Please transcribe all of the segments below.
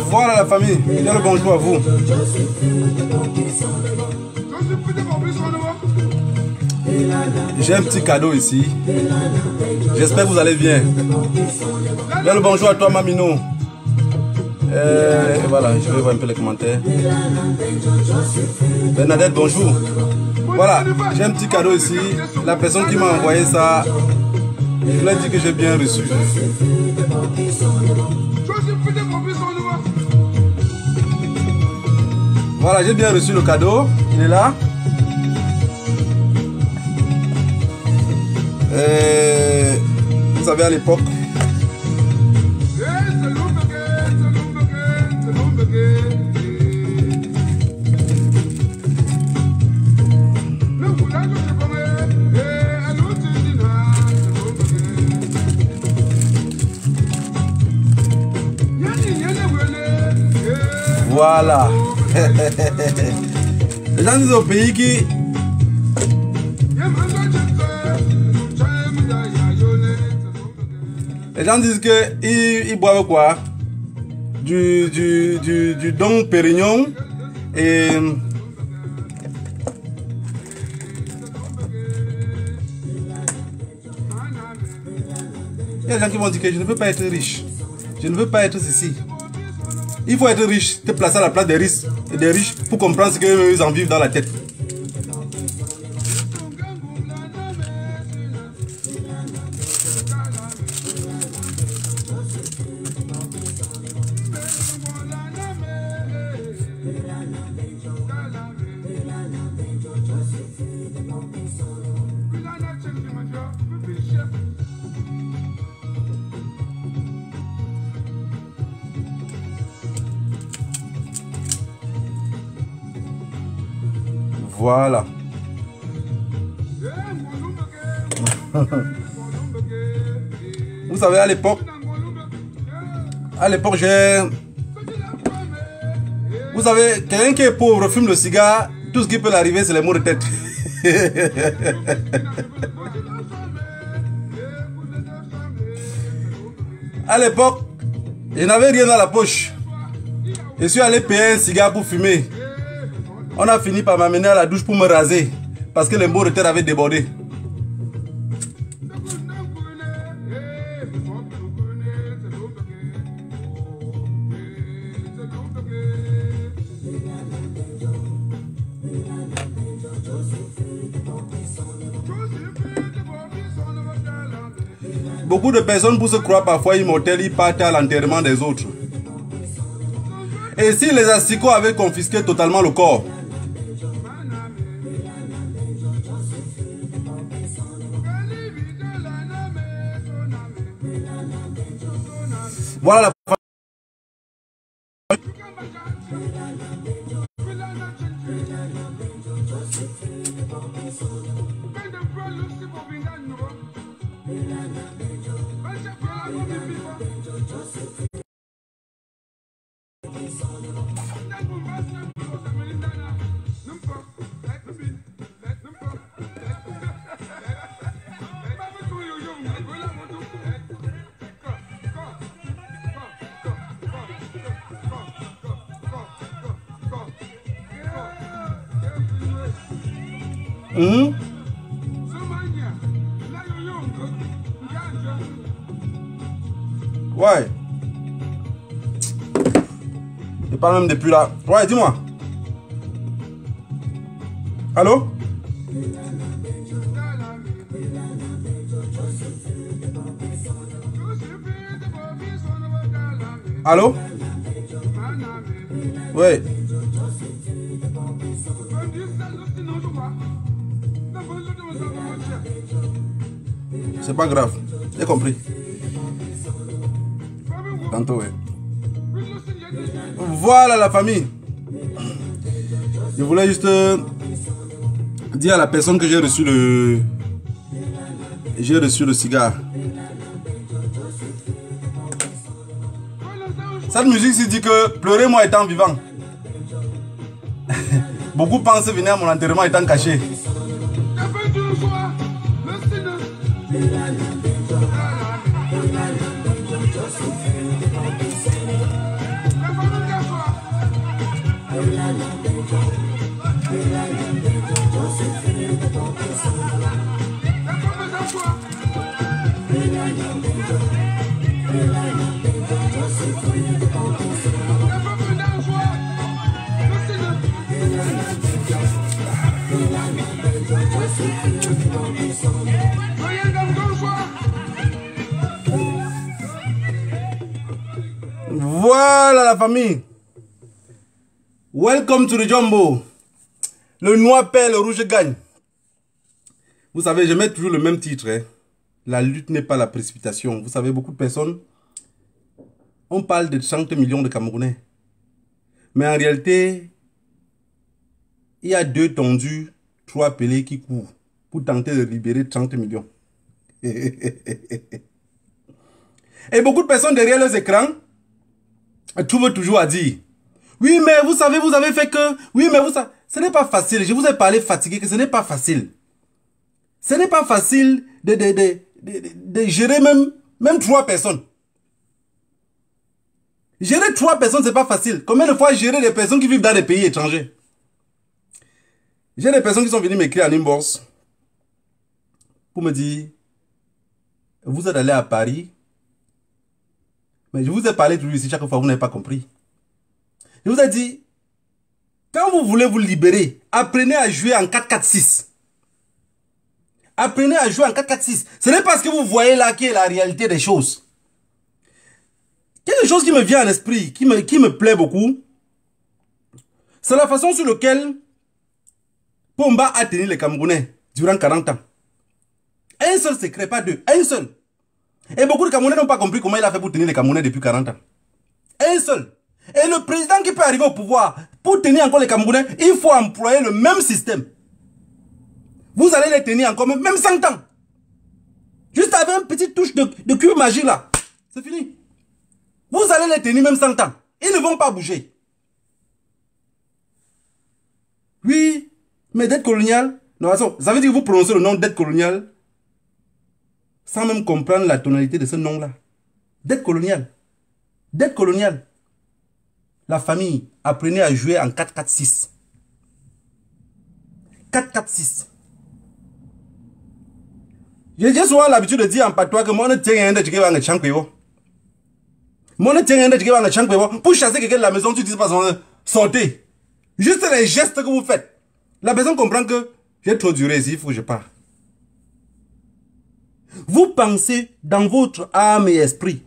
Voilà la famille, bien le bonjour à vous. J'ai un petit cadeau ici. J'espère que vous allez bien. Bien le bonjour à toi Mamino. Voilà, je vais voir un peu les commentaires. Bernadette, bonjour. Voilà, j'ai un petit cadeau ici. La personne qui m'a envoyé ça, je lui ai dit que j'ai bien reçu. Voilà, j'ai bien reçu le cadeau. Il est là. Vous savez, à l'époque, voilà. Les gens disent au pays qui... Les gens disent qu'ils boivent quoi? Du Dom Pérignon et... Il y a des gens qui vont dire que je ne veux pas être riche. Je ne veux pas être ceci. Il faut être riche, te placer à la place des riches pour comprendre ce qu'ils en vivent dans la tête. Voilà. Vous savez, à l'époque, j'ai... Vous savez, quelqu'un qui est pauvre fume le cigare, tout ce qui peut l'arriver, c'est les maux de tête. À l'époque, je n'avais rien dans la poche. Je suis allé payer un cigare pour fumer. On a fini par m'amener à la douche pour me raser parce que les maux de tête avaient débordé. Beaucoup de personnes, pour se croire parfois immortelles, ils partent à l'enterrement des autres. Et si les asticots avaient confisqué totalement le corps, voilà la... Ouais. Je parle même depuis là. Ouais, dis-moi. Allô? Allô? Ouais. C'est pas grave. J'ai compris. Tantôt, ouais. Voilà la famille. Je voulais juste dire à la personne que j'ai reçu le... J'ai reçu le cigare. Cette musique se dit que pleurer moi étant vivant. Beaucoup pensent venir à mon enterrement étant caché. Voilà la famille. Welcome to the Jumbo. Le noir perd, le rouge gagne. Vous savez, je mets toujours le même titre. Hein. La lutte n'est pas la précipitation. Vous savez, beaucoup de personnes, on parle de 30 millions de Camerounais. Mais en réalité, il y a 2 tondus, 3 pelés qui courent pour tenter de libérer 30 millions. Et beaucoup de personnes derrière leurs écrans trouvent toujours à dire, oui, mais vous savez, vous avez fait que, oui, mais vous savez, ce n'est pas facile. Je vous ai parlé fatigué que ce n'est pas facile. Ce n'est pas facile de gérer même 3 personnes. Gérer 3 personnes, c'est pas facile. Combien de fois gérer des personnes qui vivent dans des pays étrangers? J'ai des personnes qui sont venues m'écrire en inbox pour me dire, vous êtes allé à Paris, mais je vous ai parlé toujours ici, chaque fois vous n'avez pas compris. Je vous ai dit, quand vous voulez vous libérer, apprenez à jouer en 4-4-6. Apprenez à jouer en 4-4-6. Ce n'est pas ce que vous voyez là qui est la réalité des choses. Quelque chose qui me vient à l'esprit, qui me plaît beaucoup, c'est la façon sur laquelle Pomba a tenu les Camerounais durant 40 ans. Un seul secret, pas 2. Un seul. Et beaucoup de Camerounais n'ont pas compris comment il a fait pour tenir les Camerounais depuis 40 ans. Un seul. Et le président qui peut arriver au pouvoir, pour tenir encore les Camerounais, il faut employer le même système. Vous allez les tenir encore même 100 ans. Juste avec une petite touche de cube magique là. C'est fini. Vous allez les tenir même 100 ans. Ils ne vont pas bouger. Oui, mais dette coloniale, non, ça veut dire que vous prononcez le nom dette coloniale sans même comprendre la tonalité de ce nom-là. Dette coloniale. Dette coloniale. La famille, apprenez à jouer en 4-4-6. 4-4-6. J'ai souvent l'habitude de dire en patois que moi ne tiens rien de Tchèque en Tchankwevo. Moi ne tiens rien de Tchèque en Tchankwevo. Pour chasser quelqu'un de la maison, tu dis pas sortez. Juste les gestes que vous faites. La personne comprend que j'ai trop duré ici, il faut que je parte. Vous pensez dans votre âme et esprit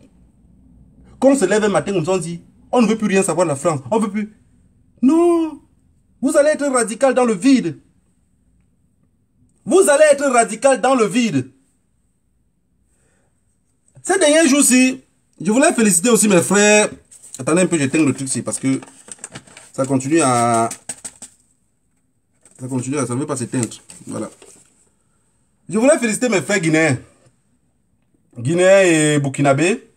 qu'on se lève un matin comme ça, on dit on ne veut plus rien savoir de la France, on ne veut plus. Non, vous allez être radical dans le vide. Vous allez être radical dans le vide. Ces derniers jours-ci, je voulais féliciter aussi mes frères. Attendez un peu, j'éteins le truc ici parce que ça continue à... ça ne veut pas s'éteindre. Voilà. Je voulais féliciter mes frères guinéens. Guinéens et burkinabés.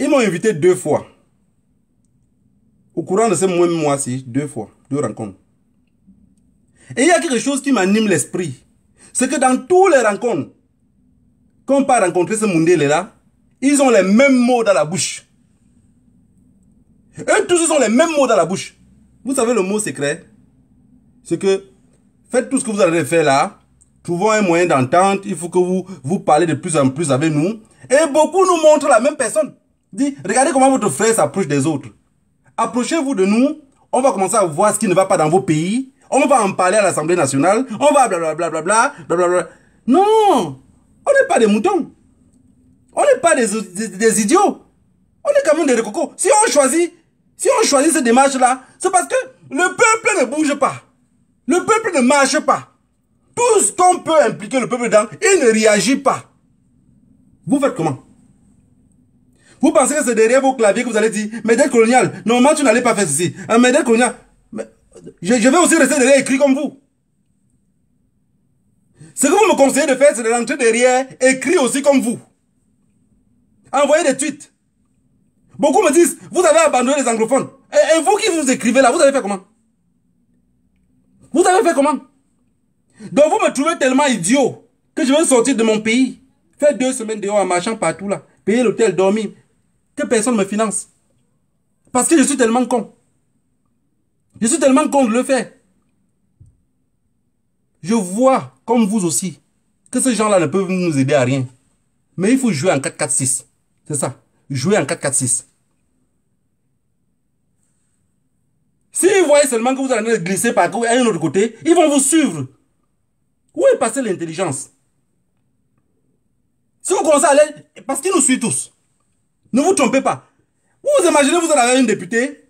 Ils m'ont invité 2 fois. Au courant de ce même mois-ci, 2 fois. 2 rencontres. Et il y a quelque chose qui m'anime l'esprit. C'est que dans toutes les rencontres, quand on part rencontrer ce Mundele-là, ils ont les mêmes mots dans la bouche. Eux tous, ils ont les mêmes mots dans la bouche. Vous savez le mot secret? C'est que faites tout ce que vous allez faire là. Trouvons un moyen d'entente. Il faut que vous parlez de plus en plus avec nous. Et beaucoup nous montrent la même personne. Dit, regardez comment votre frère s'approche des autres. Approchez-vous de nous. On va commencer à voir ce qui ne va pas dans vos pays. On va en parler à l'Assemblée nationale. On va blablabla. Non. On n'est pas des moutons. On n'est pas des idiots. On est quand même des recocos. Si on choisit cette démarche-là, c'est parce que le peuple ne bouge pas. Le peuple ne marche pas. Tout ce qu'on peut impliquer le peuple dedans, il ne réagit pas. Vous faites comment? Vous pensez que c'est derrière vos claviers que vous allez dire, mais dette coloniale, normalement tu n'allais pas faire ceci. Mais dette coloniale, je vais aussi rester derrière écrit comme vous. Ce que vous me conseillez de faire, c'est de rentrer derrière écrit aussi comme vous. Envoyez des tweets. Beaucoup me disent, vous avez abandonné les anglophones. Et vous qui vous écrivez là, vous avez fait comment? Vous avez fait comment? Donc vous me trouvez tellement idiot que je vais sortir de mon pays, faire 2 semaines dehors en marchant partout là, payer l'hôtel, dormir, que personne me finance. Parce que je suis tellement con. Je suis tellement con de le faire. Je vois, comme vous aussi, que ces gens-là ne peuvent nous aider à rien. Mais il faut jouer en 4-4-6. C'est ça. Jouer en 4-4-6. Si vous voyez seulement que vous allez glisser par un autre côté, ils vont vous suivre. Où est passée l'intelligence? Si vous commencez à aller, parce qu'ils nous suivent tous. Ne vous trompez pas. Vous imaginez, vous avez un député,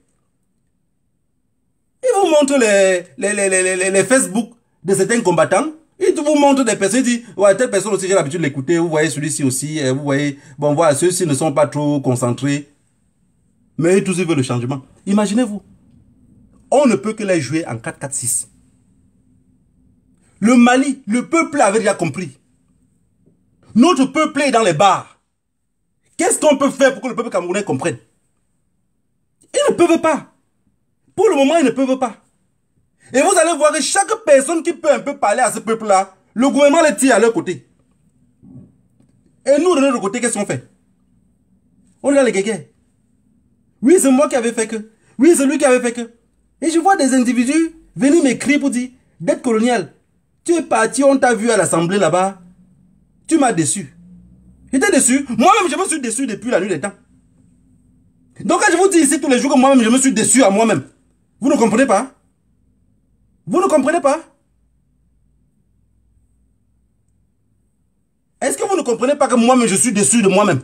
il vous montre les Facebook de certains combattants, il vous montre des personnes, il dit, ouais, telle personne aussi, j'ai l'habitude de l'écouter, vous voyez celui-ci aussi, vous voyez, bon voilà, ceux-ci ne sont pas trop concentrés, mais tous ils veulent le changement. Imaginez-vous, on ne peut que les jouer en 4-4-6. Le Mali, le peuple avait déjà compris. Notre peuple est dans les bars. Qu'est-ce qu'on peut faire pour que le peuple camerounais comprenne? Ils ne peuvent pas. Pour le moment, ils ne peuvent pas. Et vous allez voir que chaque personne qui peut un peu parler à ce peuple-là, le gouvernement les tire à leur côté. Et nous, de notre côté, qu'est-ce qu'on fait? On est dans les guéguerres. Oui, c'est moi qui avais fait que. Oui, c'est lui qui avait fait que. Et je vois des individus venir m'écrire pour dire, dette coloniale, tu es parti, on t'a vu à l'Assemblée là-bas. Tu m'as déçu. J'étais déçu. Moi-même, je me suis déçu depuis la nuit des temps. Donc, quand je vous dis ici tous les jours que moi-même, je me suis déçu à moi-même, vous ne comprenez pas? Vous ne comprenez pas? Est-ce que vous ne comprenez pas que moi-même, je suis déçu de moi-même?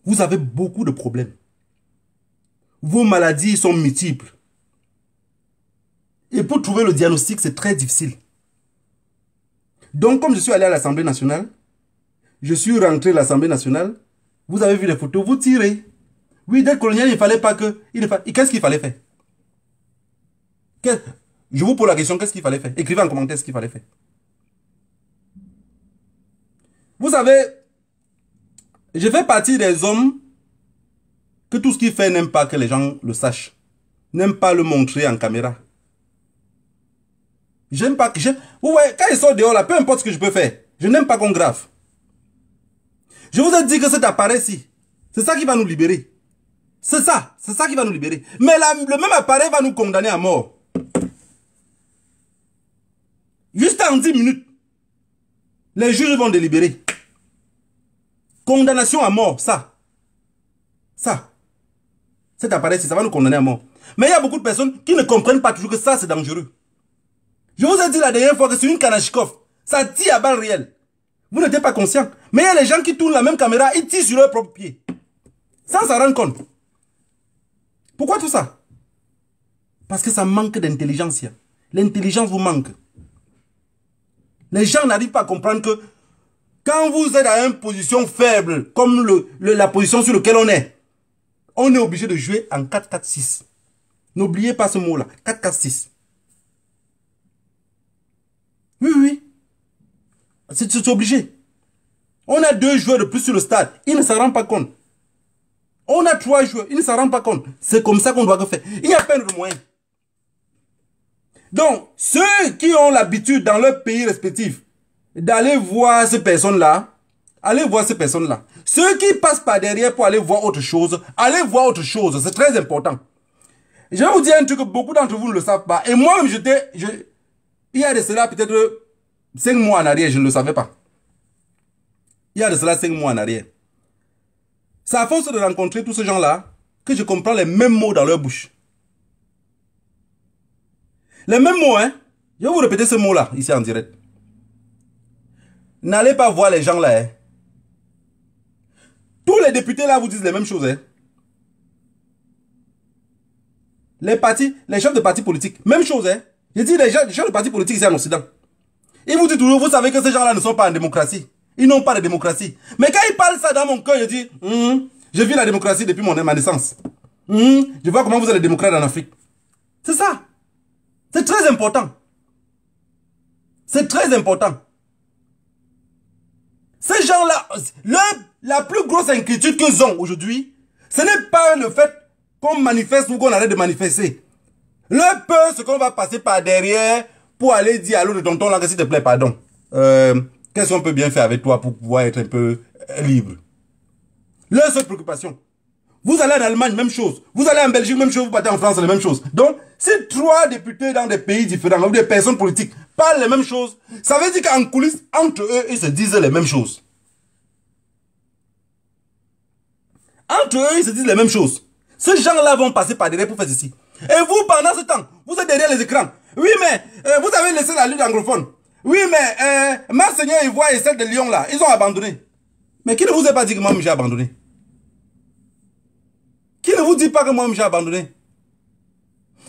Vous avez beaucoup de problèmes. Vos maladies sont multiples. Et pour trouver le diagnostic, c'est très difficile. Donc, comme je suis allé à l'Assemblée nationale, je suis rentré à l'Assemblée nationale, vous avez vu les photos, vous tirez. Oui, dès colonial, il ne fallait pas que... Qu'est-ce qu'il fallait faire? Je vous pose la question, qu'est-ce qu'il fallait faire? Écrivez en commentaire ce qu'il fallait faire. Vous savez, je fais partie des hommes que tout ce qu'il fait n'aime pas que les gens le sachent. N'aime pas le montrer en caméra. J'aime pas que... Vous voyez, quand il sort dehors là, peu importe ce que je peux faire, je n'aime pas qu'on grave. Je vous ai dit que cet appareil-ci, c'est ça qui va nous libérer. C'est ça qui va nous libérer. Mais le même appareil va nous condamner à mort. Juste en 10 minutes, les juges vont délibérer. Condamnation à mort, ça. Cet appareil-ci, ça va nous condamner à mort. Mais il y a beaucoup de personnes qui ne comprennent pas toujours que ça, c'est dangereux. Je vous ai dit la dernière fois que c'est une Kalachnikov. Ça tire à balles réelles. Vous n'êtes pas conscient. Mais il y a les gens qui tournent la même caméra, ils tirent sur leurs propres pieds. Sans s'en rendre compte. Pourquoi tout ça? Parce que ça manque d'intelligence. L'intelligence vous manque. Les gens n'arrivent pas à comprendre que quand vous êtes à une position faible, comme la position sur laquelle on est obligé de jouer en 4-4-6. N'oubliez pas ce mot-là. 4-4-6. Oui. C'est obligé. On a 2 joueurs de plus sur le stade. Ils ne s'en rendent pas compte. On a 3 joueurs. Ils ne s'en rendent pas compte. C'est comme ça qu'on doit faire. Il y a plein de moyens. Donc, ceux qui ont l'habitude dans leur pays respectif d'aller voir ces personnes-là, allez voir ces personnes-là. Ceux qui passent par derrière pour aller voir autre chose, allez voir autre chose. C'est très important. Je vais vous dire un truc que beaucoup d'entre vous ne le savent pas. Et moi-même, il y a de cela peut-être 5 mois en arrière, je ne le savais pas. Il y a de cela 5 mois en arrière. C'est à force de rencontrer tous ces gens-là que je comprends les mêmes mots dans leur bouche. Les mêmes mots, hein. Je vais vous répéter ce mot-là, ici en direct. N'allez pas voir les gens là, hein. Tous les députés là vous disent les mêmes choses, hein. Les chefs de partis politiques, même chose, hein. Je dis les chefs de partis politiques ici en Occident. Ils vous disent toujours, vous savez que ces gens-là ne sont pas en démocratie. Ils n'ont pas de démocratie. Mais quand ils parlent ça dans mon cœur, je dis, je vis la démocratie depuis ma naissance. Je vois comment vous êtes les démocrates en Afrique. C'est ça. C'est très important. C'est très important. Ces gens-là, la plus grosse inquiétude qu'ils ont aujourd'hui, ce n'est pas le fait qu'on manifeste ou qu'on arrête de manifester. Leur peur, c'est qu'on va passer par derrière pour aller dire à l'autre tonton là que s'il te plaît, pardon. Qu'est-ce qu'on peut bien faire avec toi pour pouvoir être un peu libre? Leur seule préoccupation. Vous allez en Allemagne, même chose. Vous allez en Belgique, même chose. Vous partez en France, la même chose. Donc, si 3 députés dans des pays différents, ou des personnes politiques, parlent les mêmes choses. Ça veut dire qu'en coulisses, entre eux, ils se disent les mêmes choses. Entre eux, ils se disent les mêmes choses. Ces gens-là vont passer par derrière pour faire ceci. Et vous, pendant ce temps, vous êtes derrière les écrans. Oui, mais vous avez laissé la lutte anglophone. Oui, mais Marseigneur Ivoire et celle de Lyon, là, ils ont abandonné. Mais qui ne vous a pas dit que moi, j'ai abandonné? Qui ne vous dit pas que moi, j'ai abandonné?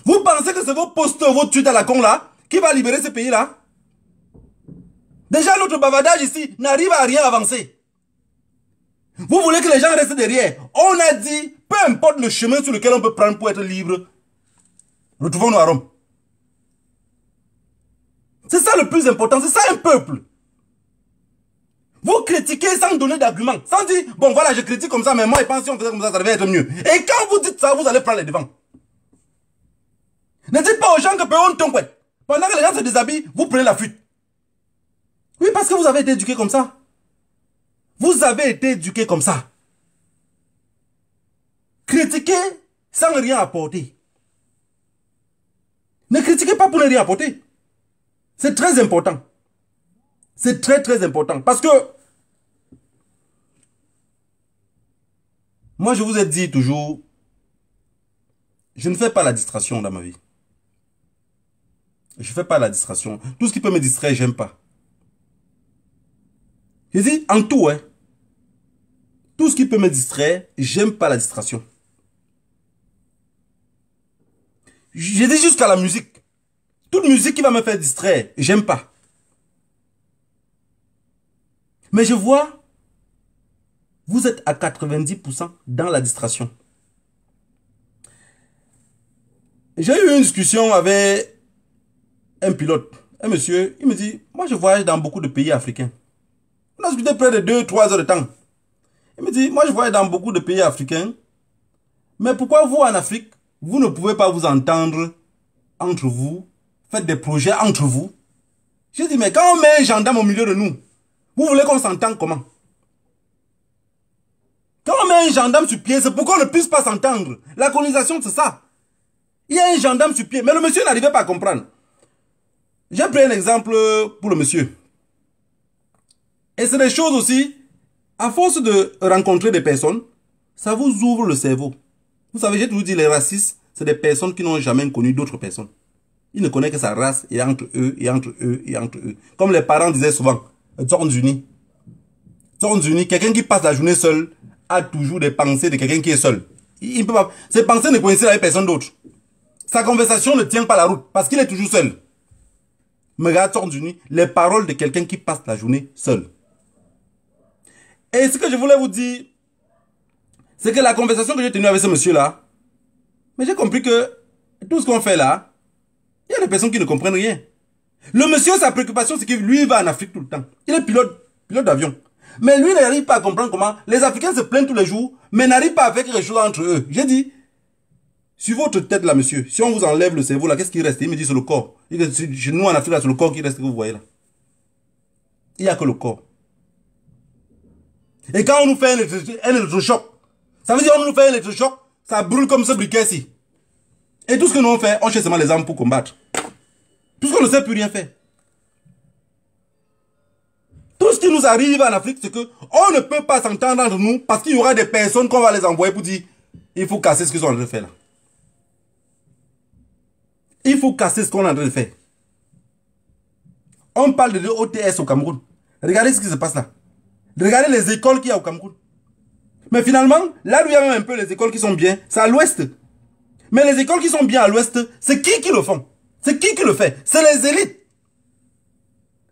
Vous pensez que c'est vos posters, vos tweets à la con, là, qui va libérer ce pays-là? Déjà, notre bavardage ici n'arrive à rien avancer. Vous voulez que les gens restent derrière. On a dit, peu importe le chemin sur lequel on peut prendre pour être libre, retrouvons-nous à Rome. C'est ça le plus important, c'est ça un peuple. Vous critiquez sans donner d'arguments, sans dire, bon voilà, je critique comme ça, mais moi, je pense que si on faisait comme ça devait être mieux. Et quand vous dites ça, vous allez prendre les devants. Ne dites pas aux gens que on tombe. Pendant que les gens se déshabillent, vous prenez la fuite. Oui, parce que vous avez été éduqués comme ça. Vous avez été éduqués comme ça. Critiquez sans rien apporter. Ne critiquez pas pour ne rien apporter. C'est très important. C'est très très important. Parce que moi je vous ai dit toujours, je ne fais pas la distraction dans ma vie. Je ne fais pas la distraction. Tout ce qui peut me distraire, j'aime pas. Je dis en tout, hein. Tout ce qui peut me distraire, j'aime pas la distraction. Je dis jusqu'à la musique. Toute musique qui va me faire distraire, j'aime pas. Mais je vois, vous êtes à 90% dans la distraction. J'ai eu une discussion avec un pilote, un monsieur, il me dit, moi je voyage dans beaucoup de pays africains. On a discuté près de 2-3 heures de temps. Il me dit, moi je voyage dans beaucoup de pays africains, mais pourquoi vous en Afrique, vous ne pouvez pas vous entendre entre vous, faites des projets entre vous? J'ai dit, mais quand on met un gendarme au milieu de nous, vous voulez qu'on s'entende comment? Quand on met un gendarme sur pied, c'est pour qu'on ne puisse pas s'entendre. La colonisation, c'est ça. Il y a un gendarme sur pied, mais le monsieur n'arrivait pas à comprendre. J'ai pris un exemple pour le monsieur. Et c'est des choses aussi, à force de rencontrer des personnes, ça vous ouvre le cerveau. Vous savez, j'ai toujours dit, les racistes, c'est des personnes qui n'ont jamais connu d'autres personnes. Ils ne connaissent que sa race, et entre eux, et entre eux, et entre eux. Comme les parents disaient souvent, Unis, quelqu'un qui passe la journée seul a toujours des pensées de quelqu'un qui est seul. Il peut pas, ses pensées ne coïncident avec personne d'autre. Sa conversation ne tient pas la route parce qu'il est toujours seul. Mais regarde, Unis, les paroles de quelqu'un qui passe la journée seul. Et ce que je voulais vous dire, c'est que la conversation que j'ai tenue avec ce monsieur-là, mais j'ai compris que tout ce qu'on fait là, il y a des personnes qui ne comprennent rien. Le monsieur, sa préoccupation, c'est que lui, il va en Afrique tout le temps. Il est pilote d'avion. Mais lui n'arrive pas à comprendre comment les Africains se plaignent tous les jours, mais n'arrivent pas à faire quelque chose entre eux. J'ai dit, sur votre tête là, monsieur, si on vous enlève le cerveau là, qu'est-ce qui reste? Il me dit, c'est le corps. Chez nous en Afrique, c'est le corps qui reste, que vous voyez là. Il n'y a que le corps. Et quand on nous fait un électrochoc, ça veut dire qu'on nous fait un électrochoc, ça brûle comme ce briquet-ci. Et tout ce que nous on fait, on cherche seulement les armes pour combattre. Puisqu'on ne sait plus rien faire. Tout ce qui nous arrive en Afrique, c'est qu'on ne peut pas s'entendre entre nous parce qu'il y aura des personnes qu'on va les envoyer pour dire il faut casser ce qu'ils sont en train de faire là. Il faut casser ce qu'on est en train de faire. On parle de OTS au Cameroun. Regardez ce qui se passe là. Regardez les écoles qu'il y a au Cameroun. Mais finalement, là où il y a même un peu les écoles qui sont bien, c'est à l'ouest. Mais les écoles qui sont bien à l'ouest, c'est qui le font? C'est qui le fait? C'est les élites.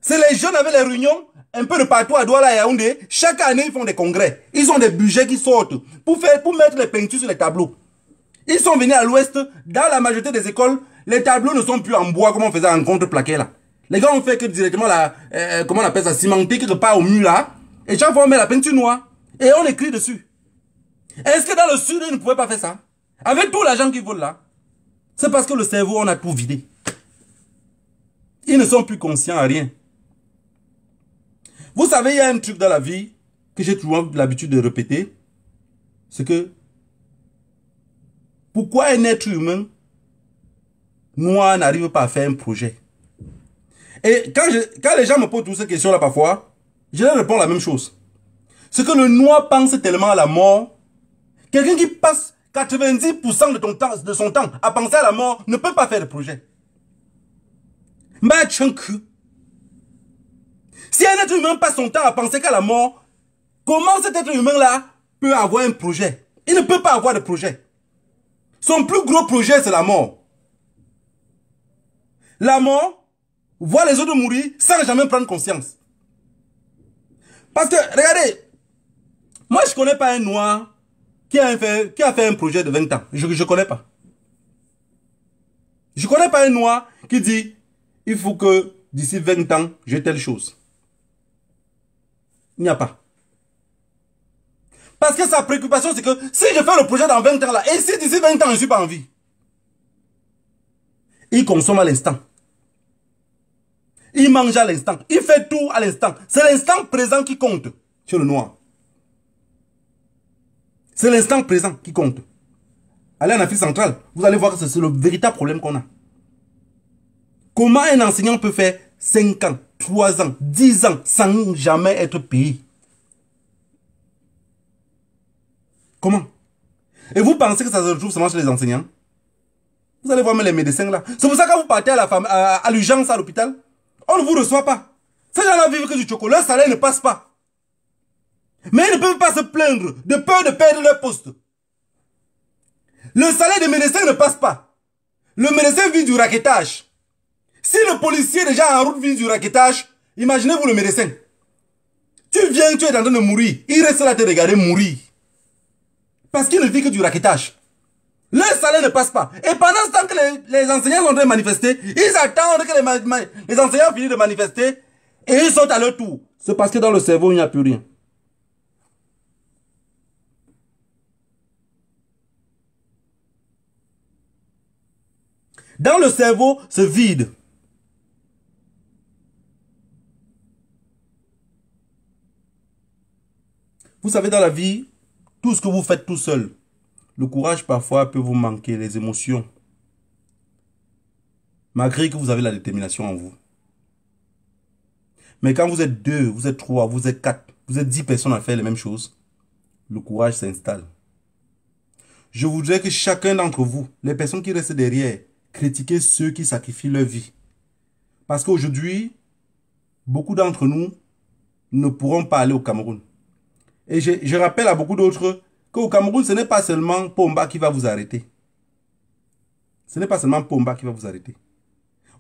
C'est les jeunes avec les réunions un peu de partout à Douala et à Yaoundé. Chaque année, ils font des congrès. Ils ont des budgets qui sortent pour mettre les peintures sur les tableaux. Ils sont venus à l'ouest. Dans la majorité des écoles, les tableaux ne sont plus en bois comme on faisait en contreplaqué là. Les gars ont fait que directement la, comment on appelle ça, cimenter quelque part au mur là. Et chaque fois on met la peinture noire. Et on écrit dessus. Est-ce que dans le sud, ils ne pouvaient pas faire ça? Avec tout l'argent qu'ils volent là. C'est parce que le cerveau, on a tout vidé. Ils ne sont plus conscients à rien. Vous savez, il y a un truc dans la vie que j'ai toujours l'habitude de répéter. C'est que pourquoi un être humain noir n'arrive pas à faire un projet? Et quand les gens me posent toutes ces questions-là parfois, je leur réponds la même chose. C'est que le noir pense tellement à la mort. Quelqu'un qui passe 90% de son temps à penser à la mort ne peut pas faire de projet. Si un être humain passe son temps à penser qu'à la mort, comment cet être humain-là peut avoir un projet? Il ne peut pas avoir de projet. Son plus gros projet, c'est la mort. La mort, voir les autres mourir sans jamais prendre conscience. Parce que, regardez, moi je ne connais pas un noir qui a fait un projet de 20 ans. Je ne connais pas. Je ne connais pas un noir qui dit, il faut que d'ici 20 ans, j'ai telle chose. Il n'y a pas. Parce que sa préoccupation, c'est que si je fais le projet dans 20 ans là, et si d'ici 20 ans, je ne suis pas en vie, il consomme à l'instant. Il mange à l'instant. Il fait tout à l'instant. C'est l'instant présent qui compte chez le noir. C'est l'instant présent qui compte. Allez en Afrique centrale, vous allez voir que c'est le véritable problème qu'on a. Comment un enseignant peut faire 5 ans, 3 ans, 10 ans sans jamais être payé? Comment? Et vous pensez que ça se retrouve seulement chez les enseignants? Vous allez voir même les médecins là. C'est pour ça que quand vous partez à l'urgence à l'hôpital, on ne vous reçoit pas. Ces gens-là vivent que du chocolat, leur salaire ne passe pas. Mais ils ne peuvent pas se plaindre de peur de perdre leur poste. Le salaire des médecins ne passe pas. Le médecin vit du raquettage. Si le policier déjà en route vit du raquettage, imaginez-vous le médecin. Tu viens, tu es en train de mourir. Il reste là à te regarder mourir. Parce qu'il ne vit que du raquettage. Leur salaire ne passe pas. Et pendant ce temps que les enseignants sont en train de manifester, ils attendent que les enseignants finissent de manifester et ils sautent à leur tour. C'est parce que dans le cerveau, il n'y a plus rien. Dans le cerveau, c'est vide. Vous savez, dans la vie, tout ce que vous faites tout seul, le courage parfois peut vous manquer, les émotions. Malgré que vous avez la détermination en vous. Mais quand vous êtes 2, vous êtes 3, vous êtes 4, vous êtes 10 personnes à faire les mêmes choses, le courage s'installe. Je voudrais que chacun d'entre vous, les personnes qui restent derrière, critiquez ceux qui sacrifient leur vie. Parce qu'aujourd'hui, beaucoup d'entre nous ne pourront pas aller au Cameroun. Et je rappelle à beaucoup d'autres qu'au Cameroun, ce n'est pas seulement Pomba qui va vous arrêter. Ce n'est pas seulement Pomba qui va vous arrêter.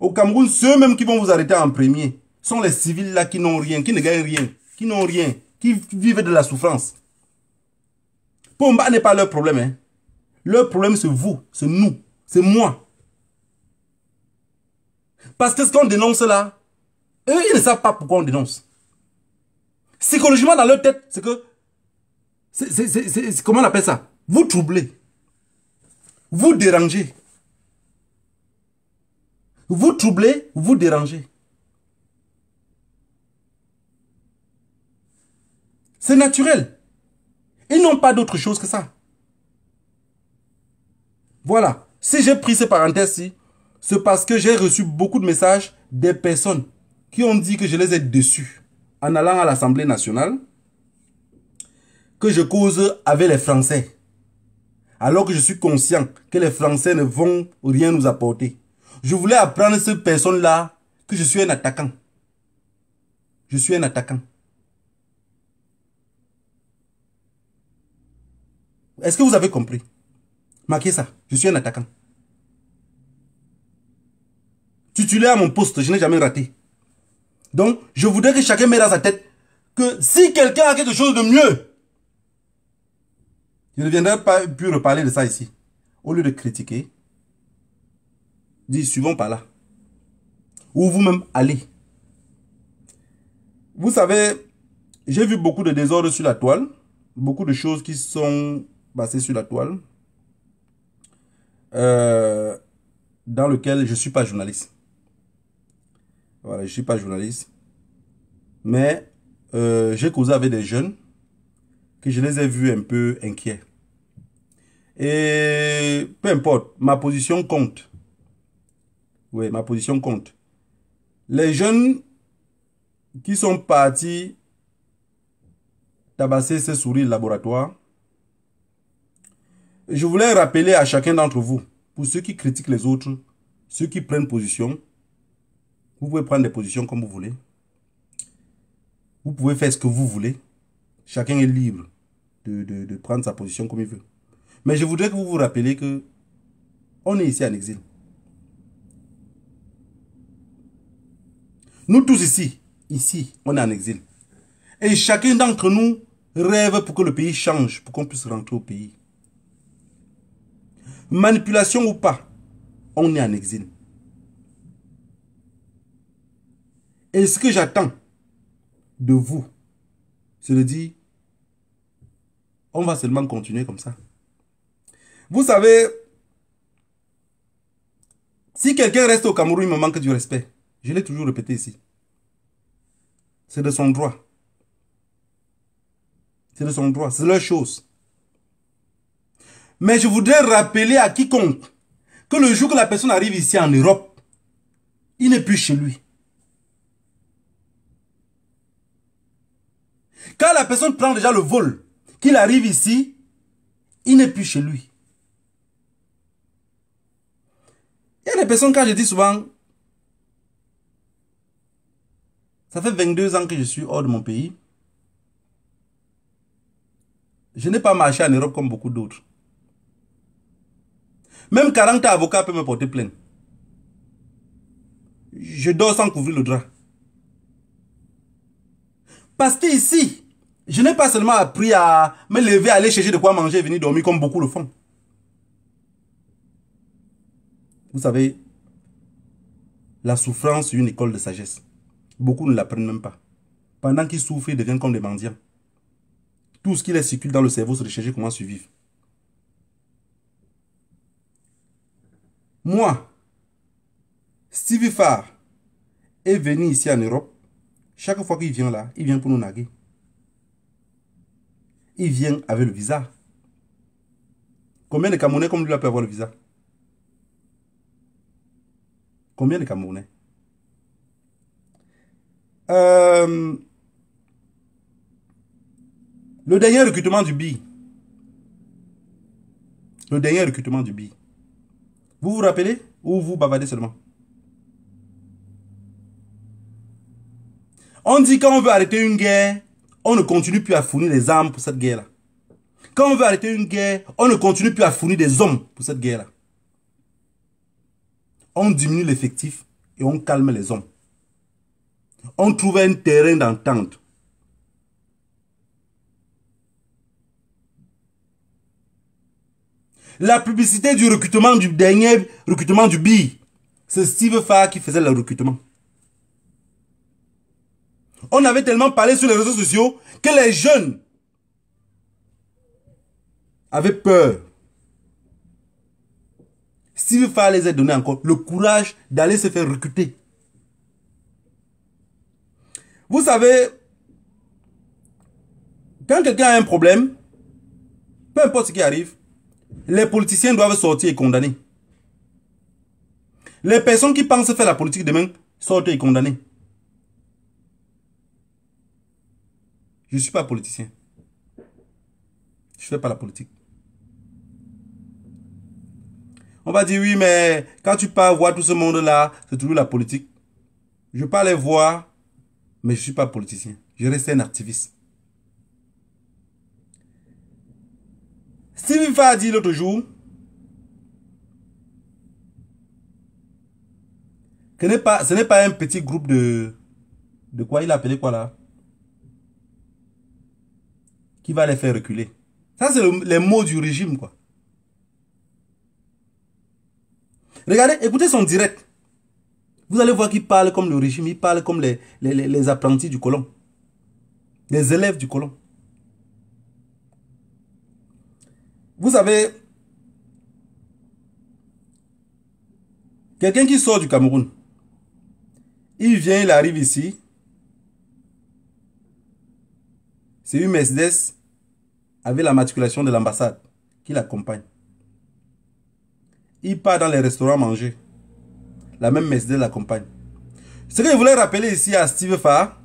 Au Cameroun, ceux-mêmes qui vont vous arrêter en premier sont les civils là qui n'ont rien, qui ne gagnent rien, qui n'ont rien, qui vivent de la souffrance. Pomba n'est pas leur problème. Hein. Leur problème, c'est vous, c'est nous, c'est moi. Parce que ce qu'on dénonce là, eux, ils ne savent pas pourquoi on dénonce. Psychologiquement, dans leur tête, c'est que... comment on appelle ça? Vous troublez. Vous dérangez. Vous troublez, vous dérangez. C'est naturel. Ils n'ont pas d'autre chose que ça. Voilà. Si j'ai pris ces parenthèses-ci, c'est parce que j'ai reçu beaucoup de messages des personnes qui ont dit que je les ai déçus en allant à l'Assemblée nationale, que je cause avec les Français. Alors que je suis conscient que les Français ne vont rien nous apporter. Je voulais apprendre à ces personnes-là que je suis un attaquant. Je suis un attaquant. Est-ce que vous avez compris? Marquez ça. Je suis un attaquant. Titulaire à mon poste, je n'ai jamais raté. Donc, je voudrais que chacun mette dans sa tête que si quelqu'un a quelque chose de mieux, je ne viendrai pas plus reparler de ça ici. Au lieu de critiquer, dis suivons par là. Ou vous-même allez. Vous savez, j'ai vu beaucoup de désordres sur la toile. Beaucoup de choses qui sont passées sur la toile. Dans lequel je ne suis pas journaliste. Voilà, je ne suis pas journaliste. Mais j'ai causé avec des jeunes que je les ai vus un peu inquiets. Et peu importe, ma position compte. Oui, ma position compte. Les jeunes qui sont partis tabasser ces souris de laboratoire, je voulais rappeler à chacun d'entre vous, pour ceux qui critiquent les autres, ceux qui prennent position, vous pouvez prendre des positions comme vous voulez. Vous pouvez faire ce que vous voulez. Chacun est libre de prendre sa position comme il veut. Mais je voudrais que vous vous rappeliez que on est ici en exil. Nous tous ici, on est en exil. Et chacun d'entre nous rêve pour que le pays change, pour qu'on puisse rentrer au pays. Manipulation ou pas, on est en exil. Et ce que j'attends de vous, c'est de dire, on va seulement continuer comme ça. Vous savez, si quelqu'un reste au Cameroun, il me manque du respect. Je l'ai toujours répété ici. C'est de son droit. C'est de son droit, c'est leur chose. Mais je voudrais rappeler à quiconque que le jour que la personne arrive ici en Europe, il n'est plus chez lui. Quand la personne prend déjà le vol, qu'il arrive ici, il n'est plus chez lui. Il y a des personnes, quand je dis souvent, ça fait 22 ans que je suis hors de mon pays. Je n'ai pas marché en Europe comme beaucoup d'autres. Même 40 avocats peuvent me porter plainte. Je dors sans couvrir le drap. Parce qu'ici, je n'ai pas seulement appris à me lever, aller chercher de quoi manger et venir dormir comme beaucoup le font. Vous savez, la souffrance est une école de sagesse. Beaucoup ne l'apprennent même pas. Pendant qu'ils souffrent, ils deviennent comme des mendiants. Tout ce qui les circule dans le cerveau, c'est de chercher comment survivre. Moi, Stevie Farr est venu ici en Europe. Chaque fois qu'il vient là, il vient pour nous narguer. Il vient avec le visa. Combien de Camerounais comme lui peuvent avoir le visa? Combien de Camerounais? Le dernier recrutement du BI. Le dernier recrutement du BI. Vous vous rappelez ou vous bavardez seulement? On dit quand on veut arrêter une guerre, on ne continue plus à fournir les armes pour cette guerre-là. Quand on veut arrêter une guerre, on ne continue plus à fournir des hommes pour cette guerre-là. On diminue l'effectif et on calme les hommes. On trouve un terrain d'entente. La publicité du recrutement, du dernier recrutement du BI, c'est Steve Farr qui faisait le recrutement. On avait tellement parlé sur les réseaux sociaux que les jeunes avaient peur. Steve Farr les a donné encore le courage d'aller se faire recruter. Vous savez, quand quelqu'un a un problème, peu importe ce qui arrive, les politiciens doivent sortir et condamner. Les personnes qui pensent faire la politique demain sortent et condamner. Je ne suis pas politicien. Je ne fais pas la politique. On va dire oui, mais quand tu pars voir tout ce monde-là, c'est toujours la politique. Je pars les voir, mais je ne suis pas politicien. Je reste un activiste. Stevie Farr a dit l'autre jour que ce n'est pas un petit groupe de quoi il a appelé quoi là, qui va les faire reculer. Ça, c'est les mots du régime, quoi. Regardez, écoutez son direct. Vous allez voir qu'il parle comme le régime, il parle comme les apprentis du colon. Les élèves du colon. Vous savez, quelqu'un qui sort du Cameroun, il vient, il arrive ici. C'est une Mercedes avec la matriculation de l'ambassade qui l'accompagne. Il part dans les restaurants manger. La même Mercedes l'accompagne. Ce que je voulais rappeler ici à Steve Farr,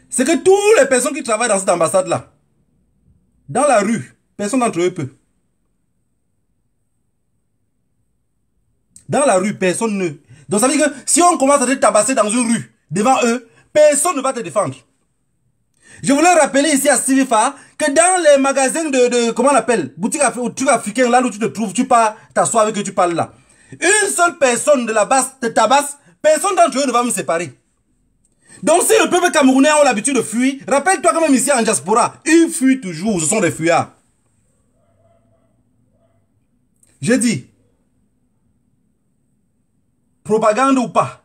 c'est que toutes les personnes qui travaillent dans cette ambassade-là, dans la rue, personne d'entre eux peut. Dans la rue, personne ne... Donc ça veut dire que si on commence à te tabasser dans une rue, devant eux, personne ne va te défendre. Je voulais rappeler ici à Steve Farr que dans les magasins de comment on appelle, boutique africaine, là où tu te trouves, tu pars t'asseoir avec eux, tu parles là. Une seule personne de la base te tabasse, personne d'entre eux ne va me séparer. Donc si le peuple camerounais a l'habitude de fuir, rappelle-toi quand même ici en diaspora, ils fuient toujours, ce sont des fuyards. J'ai dit, propagande ou pas,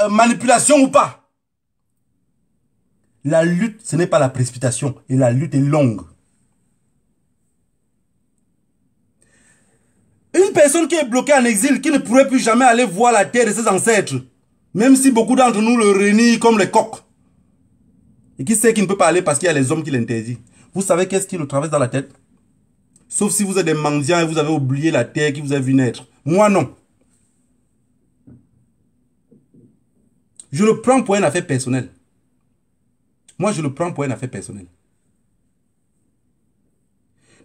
manipulation ou pas, la lutte, ce n'est pas la précipitation. Et la lutte est longue. Une personne qui est bloquée en exil, qui ne pourrait plus jamais aller voir la terre de ses ancêtres, même si beaucoup d'entre nous le renient comme les coqs, et qui sait qu'il ne peut pas aller parce qu'il y a les hommes qui l'interdisent. Vous savez qu'est-ce qui le traverse dans la tête? Sauf si vous êtes des mendiants et vous avez oublié la terre qui vous a vu naître. Moi, non. Je le prends pour une affaire personnelle. Moi, je le prends pour une affaire personnelle.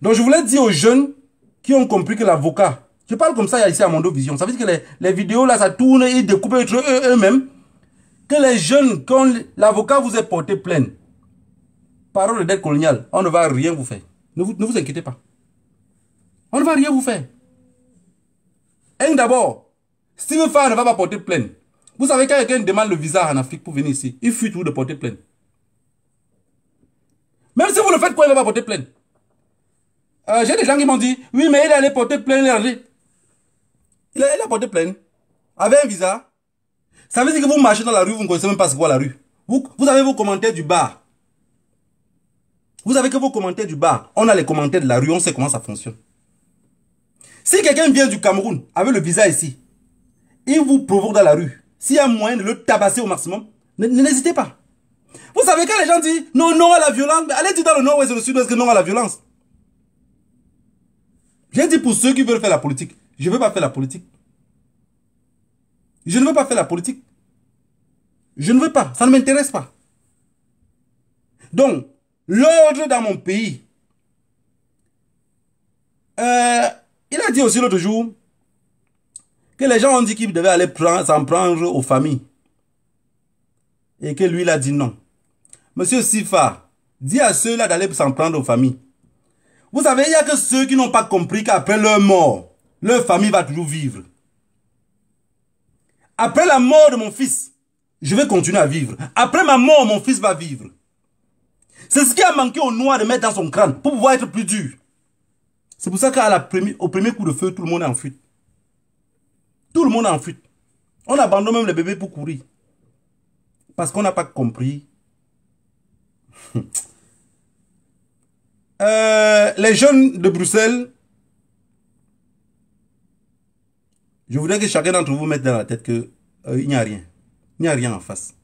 Donc, je voulais dire aux jeunes qui ont compris que l'avocat, je parle comme ça ici à Mondo Vision, ça veut dire que les vidéos là, ça tourne, ils découpent entre eux-mêmes, que les jeunes, quand l'avocat vous est porté plainte, parole de dette coloniale, on ne va rien vous faire. Ne vous inquiétez pas. On ne va rien vous faire. Et d'abord, Steve Farr ne va pas porter plainte. Vous savez, quand quelqu'un demande le visa en Afrique pour venir ici, il fuit tout de porter plainte. Même si vous le faites quoi, il ne va pas porter plainte. J'ai des gens qui m'ont dit, oui, mais il est allé porter plainte. Il a porté plainte. Avec un visa. Ça veut dire que vous marchez dans la rue, vous ne connaissez même pas ce qu'est la rue. Vous avez vos commentaires du bar. Vous avez que vos commentaires du bar. On a les commentaires de la rue, on sait comment ça fonctionne. Si quelqu'un vient du Cameroun avec le visa ici, il vous provoque dans la rue. S'il y a moyen de le tabasser au maximum, n'hésitez pas. Vous savez, quand les gens disent non, non à la violence, mais allez dire dans le nord-ouest et le sud-ouest que non à la violence. J'ai dit pour ceux qui veulent faire la politique, je ne veux pas faire la politique. Je ne veux pas faire la politique. Je ne veux pas, ça ne m'intéresse pas. Donc, l'ordre dans mon pays, il a dit aussi l'autre jour que les gens ont dit qu'il devait aller s'en prendre aux familles. Et que lui, il a dit non. Monsieur Sifa, dis à ceux-là d'aller s'en prendre aux familles. Vous savez, il n'y a que ceux qui n'ont pas compris qu'après leur mort, leur famille va toujours vivre. Après la mort de mon fils, je vais continuer à vivre. Après ma mort, mon fils va vivre. C'est ce qui a manqué au noir de mettre dans son crâne pour pouvoir être plus dur. C'est pour ça qu'au premier coup de feu, tout le monde est en fuite. Tout le monde est en fuite. On abandonne même les bébés pour courir. Parce qu'on n'a pas compris. Les jeunes de Bruxelles, je voudrais que chacun d'entre vous mette dans la tête qu'il n'y a rien. Il n'y a rien en face.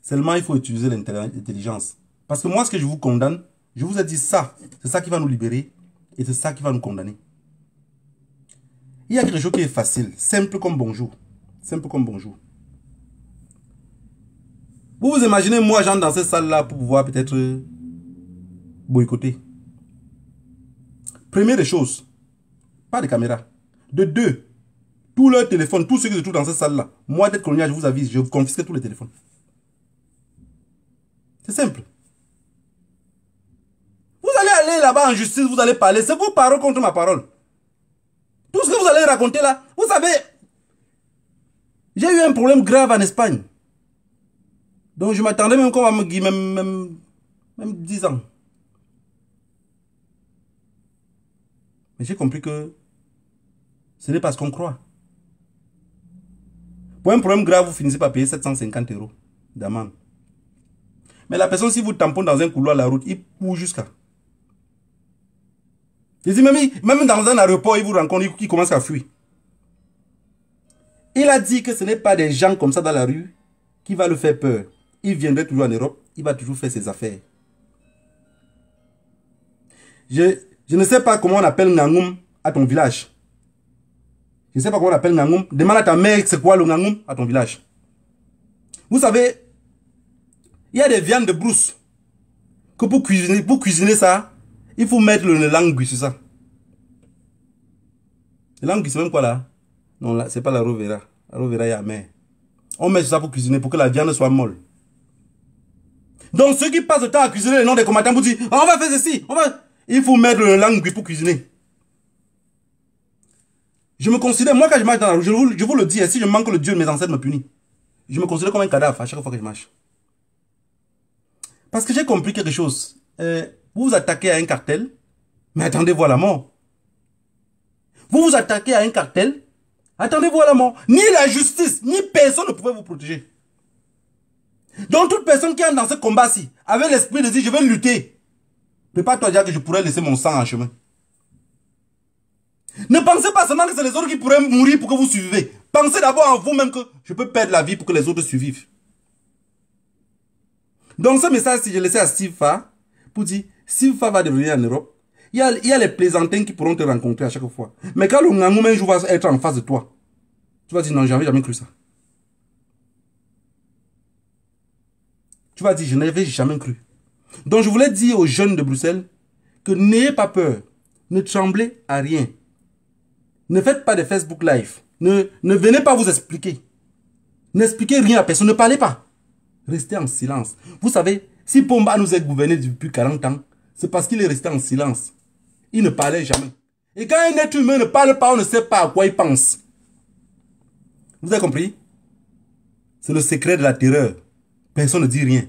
Seulement, il faut utiliser l'intelligence. Parce que moi, ce que je vous condamne, je vous ai dit ça. C'est ça qui va nous libérer et c'est ça qui va nous condamner. Il y a quelque chose qui est facile, simple comme bonjour. Simple comme bonjour. Vous vous imaginez, moi, j'entre dans cette salle-là pour pouvoir peut-être boycotter. Première des choses, pas de caméra. De deux, tous leurs téléphones, tous ceux qui se trouvent dans cette salle-là, moi, d'être colonial, je vous avise, je vous confisque tous les téléphones. C'est simple. Vous allez aller là-bas en justice, vous allez parler, c'est vos paroles contre ma parole. Tout ce que vous allez raconter là, vous savez, j'ai eu un problème grave en Espagne. Donc je m'attendais même qu'on va me guider même 10 ans. Mais j'ai compris que ce n'est pas ce qu'on croit. Pour un problème grave, vous finissez par payer 750 € d'amende. Mais la personne, si vous tamponnez dans un couloir de la route, il court jusqu'à. Je dis, même dans un aéroport, il vous rencontre, il commence à fuir. Il a dit que ce n'est pas des gens comme ça dans la rue qui va le faire peur. Il viendrait toujours en Europe, il va toujours faire ses affaires. Je ne sais pas comment on appelle Ngangoum à ton village. Je ne sais pas comment on appelle Ngangoum. Demande à ta mère c'est quoi le Ngangoum à ton village. Vous savez, il y a des viandes de brousse. Que pour cuisiner ça, il faut mettre le langui sur ça. Le langui, c'est même quoi là? Non, là, c'est pas la rovera. La rovera, il y a mer. On met ça pour cuisiner, pour que la viande soit molle. Donc, ceux qui passent le temps à cuisiner les noms des combattants vous disent, oh, on va faire ceci, il faut mettre le langui pour cuisiner. Je me considère, moi quand je marche dans la rue, je vous le dis, si je manque le Dieu de mes ancêtres me punit. Je me considère comme un cadavre à chaque fois que je marche. Parce que j'ai compris quelque chose. Vous vous attaquez à un cartel, mais attendez-vous à la mort. Vous vous attaquez à un cartel, attendez-vous à la mort. Ni la justice, ni personne ne pouvait vous protéger. Donc toute personne qui est dans ce combat-ci, avait l'esprit de dire, je vais lutter. Prépare-toi à dire que je pourrais laisser mon sang en chemin. Ne pensez pas seulement que c'est les autres qui pourraient mourir pour que vous suivez. Pensez d'abord en vous-même que je peux perdre la vie pour que les autres survivent. Donc ce message, si je laissais à Steve Fa, pour dire, Steve Fa va devenir en Europe, il y a les plaisantins qui pourront te rencontrer à chaque fois. Mais quand le Ngangoum un jour va être en face de toi, tu vas dire, non, j'avais jamais cru ça. Tu vas dire, je n'avais jamais cru. Donc je voulais dire aux jeunes de Bruxelles que n'ayez pas peur, ne tremblez à rien. Ne faites pas de Facebook Live. Ne venez pas vous expliquer. N'expliquez rien à personne. Ne parlez pas. Restez en silence. Vous savez, si Pomba nous a gouverné depuis 40 ans, c'est parce qu'il est resté en silence. Il ne parlait jamais. Et quand un être humain ne parle pas, on ne sait pas à quoi il pense. Vous avez compris? C'est le secret de la terreur. Personne ne dit rien.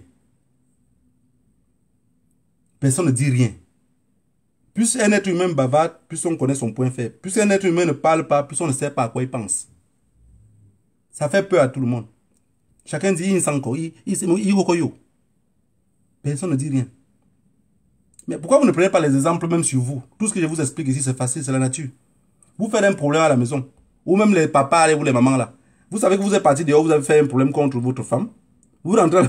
Personne ne dit rien. Plus un être humain bavarde, plus on connaît son point faible. Plus un être humain ne parle pas, plus on ne sait pas à quoi il pense. Ça fait peur à tout le monde. Chacun dit personne ne dit rien. Mais pourquoi vous ne prenez pas les exemples même sur vous? Tout ce que je vous explique ici, c'est facile, c'est la nature. Vous faites un problème à la maison. Ou même les papas, ou les mamans là. Vous savez que vous êtes parti dehors, vous avez fait un problème contre votre femme. Vous rentrez...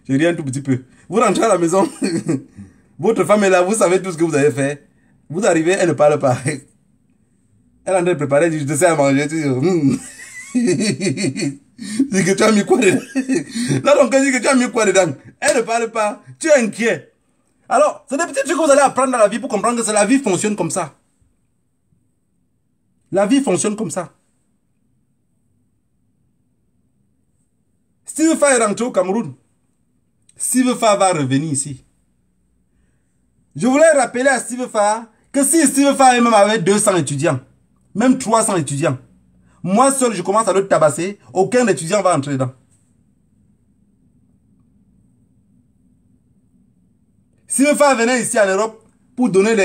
Je ris un tout petit peu. Vous rentrez à la maison, votre femme est là, vous savez tout ce que vous avez fait. Vous arrivez, elle ne parle pas. Elle est en train de préparer, je te sais à manger. Tu dis, dis que tu as mis quoi dedans? Là, donc, elle dit que tu as mis quoi dedans? Elle ne parle pas, tu es inquiet. Alors, c'est des petits trucs que vous allez apprendre dans la vie pour comprendre que la vie fonctionne comme ça. La vie fonctionne comme ça. Steve Fa est rentré au Cameroun. Steve Fa va revenir ici. Je voulais rappeler à Steve Fa que si Steve Fa même avait 200 étudiants, même 300 étudiants, moi seul je commence à le tabasser, aucun étudiant va entrer dedans. Steve Fa venait ici en Europe pour donner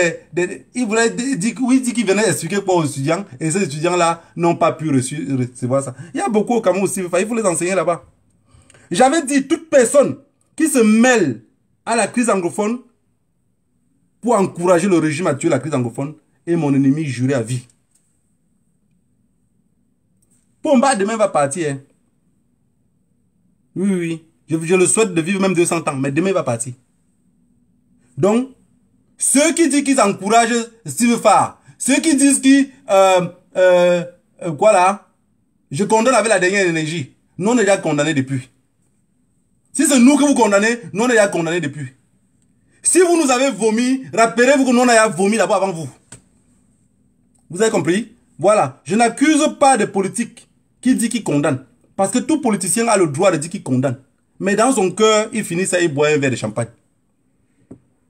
il voulait dire qu'il venait expliquer quoi aux étudiants, et ces étudiants-là n'ont pas pu recevoir ça. Il y a beaucoup au Cameroun, Steve Fa, il faut les enseigner là-bas. J'avais dit, toute personne qui se mêle à la crise anglophone pour encourager le régime à tuer la crise anglophone est mon ennemi juré à vie. Pomba demain va partir. Hein. Oui. Je le souhaite de vivre même 200 ans, mais demain il va partir. Donc, ceux qui disent qu'ils encouragent Steve Fa, ceux qui disent qu'ils... quoi là? Je condamne avec la dernière énergie. Nous on est déjà condamnés depuis. Si c'est nous que vous condamnez, nous on est déjà condamnés depuis. Si vous nous avez vomi, rappelez-vous que nous on a vomi d'abord avant vous. Vous avez compris? Voilà. Je n'accuse pas des politiques qui disent qu'ils condamnent. Parce que tout politicien a le droit de dire qu'il condamne. Mais dans son cœur, il finit ça, il boit un verre de champagne.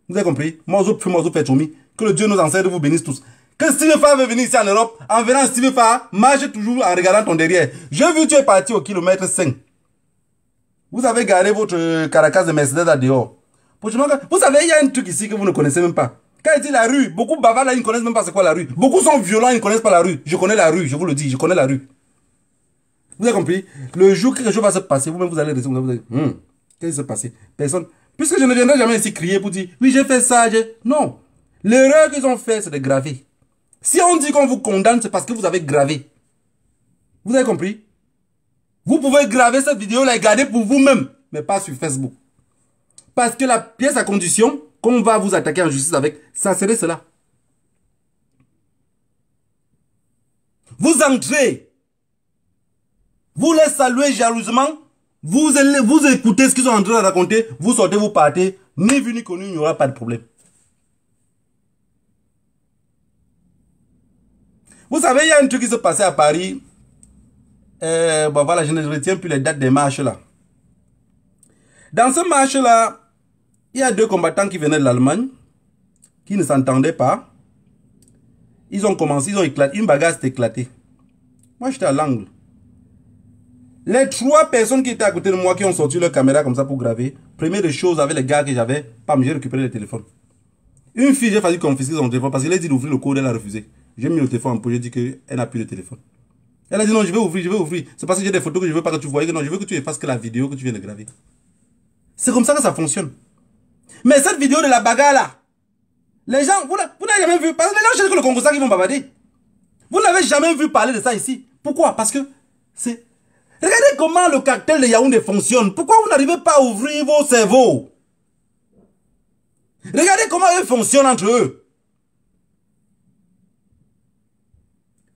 Vous avez compris? Moi, je fais choumi. Que le Dieu nos ancêtres vous bénisse tous. Que Steve Fa veut venir ici en Europe, en venant Steve Fa, marche toujours en regardant ton derrière. J'ai vu que tu es parti au kilomètre 5. Vous avez garé votre Caracas de Mercedes à dehors. Vous savez, il y a un truc ici que vous ne connaissez même pas. Quand il dit la rue, beaucoup bavardent là, ils ne connaissent même pas c'est quoi la rue. Beaucoup sont violents, ils ne connaissent pas la rue. Je connais la rue, je vous le dis, je connais la rue. Vous avez compris? Le jour que quelque chose va se passer, vous-même vous allez rester, vous allez dire, qu'est-ce qui se passe? Personne. Puisque je ne viendrai jamais ici crier pour dire, oui, j'ai fait ça, non. L'erreur qu'ils ont fait, c'est de graver. Si on dit qu'on vous condamne, c'est parce que vous avez gravé. Vous avez compris? Vous pouvez graver cette vidéo-là et garder pour vous-même, mais pas sur Facebook. Parce que la pièce à condition qu'on va vous attaquer en justice avec, ça serait cela. Vous entrez. Vous les saluez jalousement. Vous écoutez ce qu'ils sont en train de raconter. Vous sortez, vous partez. Ni vu ni connu, il n'y aura pas de problème. Vous savez, il y a un truc qui se passait à Paris. Bon voilà, je ne retiens plus les dates des marches là. Dans ce marche là, il y a deux combattants qui venaient de l'Allemagne, qui ne s'entendaient pas. Ils ont commencé, ils ont éclaté. Une bagarre s'est éclatée. Moi, j'étais à l'angle. Les trois personnes qui étaient à côté de moi, qui ont sorti leur caméra comme ça pour graver, première des choses avec les gars que j'avais, pam, j'ai récupéré le téléphone. Une fille, j'ai failli confisquer son téléphone parce qu'il a dit d'ouvrir le code, elle a refusé. J'ai mis le téléphone en poche, j'ai dit qu'elle n'a plus de téléphone. Elle a dit non, je vais ouvrir, je vais ouvrir. C'est parce que j'ai des photos que je veux pas que tu voyes, que non, je veux que tu effaces que la vidéo que tu viens de graver. C'est comme ça que ça fonctionne. Mais cette vidéo de la bagarre là, les gens, vous n'avez jamais vu, parce que les gens cherchent que le Congo qui vont bavarder. Vous n'avez jamais vu parler de ça ici. Pourquoi? Parce que c'est... Regardez comment le cartel de Yaoundé fonctionne. Pourquoi vous n'arrivez pas à ouvrir vos cerveaux? Regardez comment ils fonctionnent entre eux.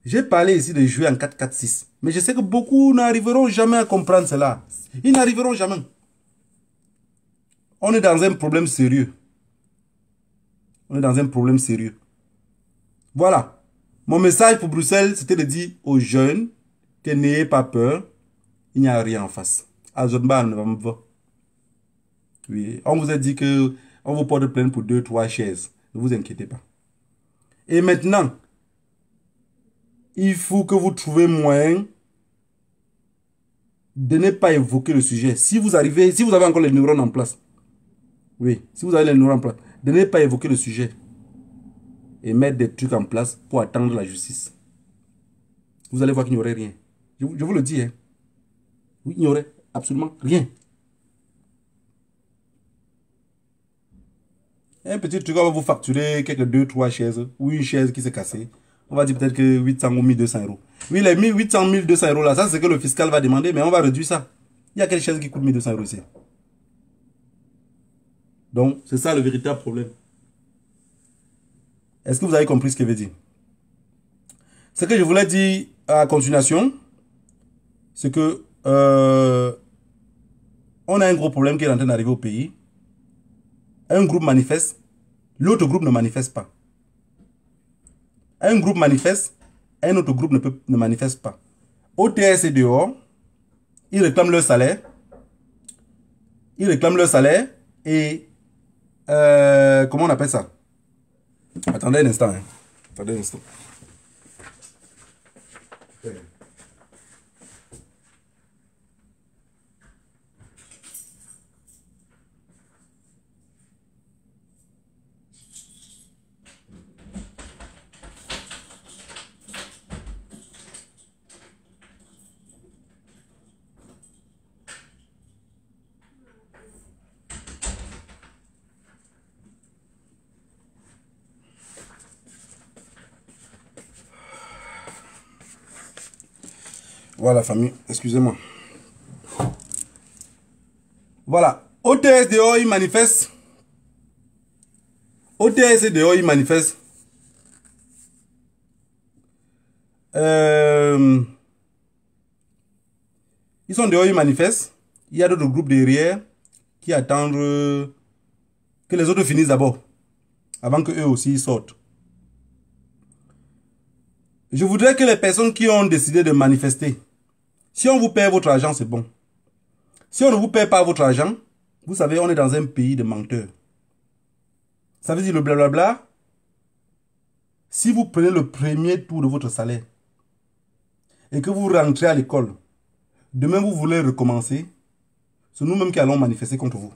J'ai parlé ici de jouer en 4-4-6. Mais je sais que beaucoup n'arriveront jamais à comprendre cela. Ils n'arriveront jamais. On est dans un problème sérieux. On est dans un problème sérieux. Voilà. Mon message pour Bruxelles, c'était de dire aux jeunes que n'ayez pas peur. Il n'y a rien en face. Oui. On vous a dit que on vous porte plainte pour 2-3 chaises. Ne vous inquiétez pas. Et maintenant, il faut que vous trouviez moyen de ne pas évoquer le sujet. Si vous arrivez, si vous avez encore les neurones en place, oui, si vous avez les neurones en place, de ne pas évoquer le sujet et mettre des trucs en place pour attendre la justice. Vous allez voir qu'il n'y aurait rien. Je vous le dis, hein. Oui, il n'y aurait absolument rien. Un petit truc, on va vous facturer quelques 2-3 chaises ou une chaise qui s'est cassée. On va dire peut-être que 800 ou 1200 euros. Oui, les 1800, 1200 euros là, ça c'est ce que le fiscal va demander, mais on va réduire ça. Il y a quelle chaise qui coûte 1200 euros ici? Donc, c'est ça le véritable problème. Est-ce que vous avez compris ce que je veux dire? Ce que je voulais dire à continuation, c'est que on a un gros problème qui est en train d'arriver au pays. Un groupe manifeste, l'autre groupe ne manifeste pas. Un groupe manifeste, un autre groupe ne manifeste pas. OTS est dehors, ils réclament leur salaire. Ils réclament leur salaire et comment on appelle ça? Attendez un instant. Hein. Attendez un instant. Voilà, famille, excusez-moi. Voilà, OTS dehors, il manifeste. OTS dehors, il manifeste. Ils sont dehors, ils manifestent. Il y a d'autres groupes derrière qui attendent que les autres finissent d'abord, avant qu'eux aussi ils sortent. Je voudrais que les personnes qui ont décidé de manifester, si on vous paie votre argent, c'est bon. Si on ne vous paie pas votre argent, vous savez, on est dans un pays de menteurs. Ça veut dire le blablabla. Si vous prenez le premier tour de votre salaire et que vous rentrez à l'école, demain vous voulez recommencer, c'est nous-mêmes qui allons manifester contre vous.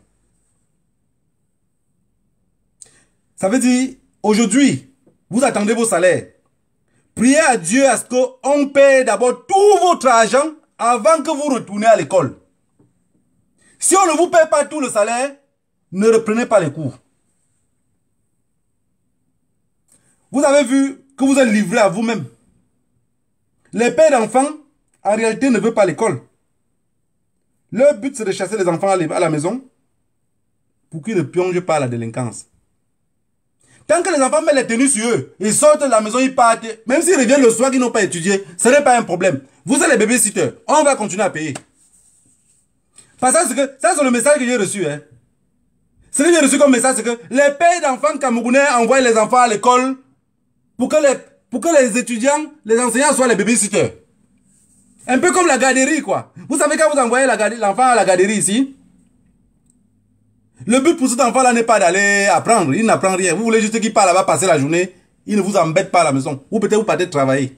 Ça veut dire, aujourd'hui, vous attendez vos salaires. Priez à Dieu à ce qu'on paie d'abord tout votre argent avant que vous retournez à l'école. Si on ne vous paie pas tout le salaire, ne reprenez pas les cours. Vous avez vu que vous êtes livré à vous-même. Les pères d'enfants, en réalité, ne veulent pas l'école. Leur but, c'est de chasser les enfants à la maison pour qu'ils ne plongent pas à la délinquance. Tant que les enfants mettent les tenues sur eux, ils sortent de la maison, ils partent. Même s'ils reviennent le soir, qu'ils n'ont pas étudié, ce n'est pas un problème. Vous êtes les babysitters. On va continuer à payer. Parce que ça, c'est le message que j'ai reçu. Hein. Ce que j'ai reçu comme message, c'est que les pères d'enfants camerounais envoient les enfants à l'école pour que les étudiants, les enseignants soient les babysitters. Un peu comme la garderie, quoi. Vous savez, quand vous envoyez l'enfant à la garderie ici, le but pour cet enfant-là n'est pas d'aller apprendre. Il n'apprend rien. Vous voulez juste qu'il part là-bas passer la journée. Il ne vous embête pas à la maison. Ou peut-être vous partez travailler.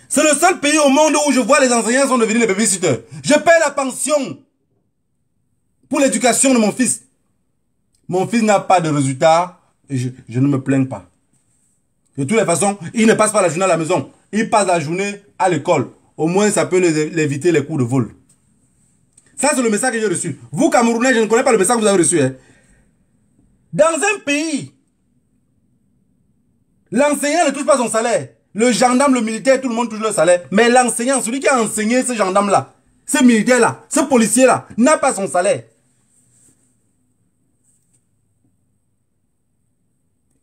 C'est le seul pays au monde où je vois les enseignants sont devenus les babysitters. Je paie la pension pour l'éducation de mon fils. Mon fils n'a pas de résultat. Et je ne me plains pas. De toutes les façons, il ne passe pas la journée à la maison. Il passe la journée à l'école. Au moins, ça peut éviter les coups de vol. Ça, c'est le message que j'ai reçu. Vous, Camerounais, je ne connais pas le message que vous avez reçu. Hein. Dans un pays, l'enseignant ne touche pas son salaire. Le gendarme, le militaire, tout le monde touche le salaire. Mais l'enseignant, celui qui a enseigné ce gendarme-là, ce militaire-là, ce policier-là, n'a pas son salaire.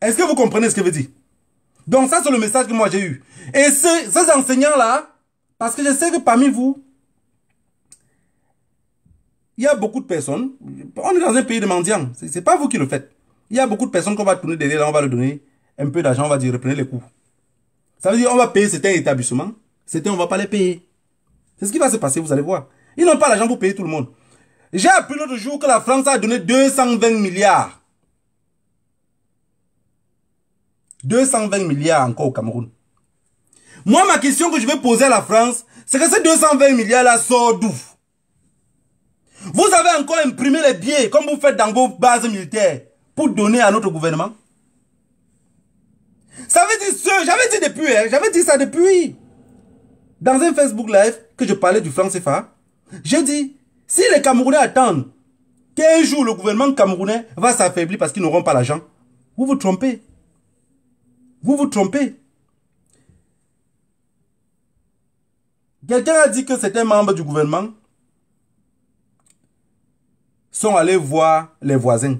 Est-ce que vous comprenez ce que je veux dire? Donc ça, c'est le message que moi j'ai eu. Et ces enseignants-là, parce que je sais que parmi vous, il y a beaucoup de personnes, on est dans un pays de mendiants, c'est pas vous qui le faites. Il y a beaucoup de personnes qu'on va tourner derrière, là, on va leur donner un peu d'argent, on va dire reprenez les coûts. Ça veut dire on va payer certains établissements, certains on va pas les payer. C'est ce qui va se passer, vous allez voir. Ils n'ont pas l'argent pour payer tout le monde. J'ai appris l'autre jour que la France a donné 220 milliards. 220 milliards encore au Cameroun. Moi, ma question que je vais poser à la France, c'est que ces 220 milliards-là sortent d'où? Vous avez encore imprimé les billets, comme vous faites dans vos bases militaires, pour donner à notre gouvernement? Ça veut dire j'avais dit depuis, hein, j'avais dit ça depuis. Dans un Facebook Live, que je parlais du franc CFA, j'ai dit, si les Camerounais attendent qu'un jour le gouvernement camerounais va s'affaiblir parce qu'ils n'auront pas l'argent, vous vous trompez. Vous vous trompez. Quelqu'un a dit que certains membres du gouvernement sont allés voir les voisins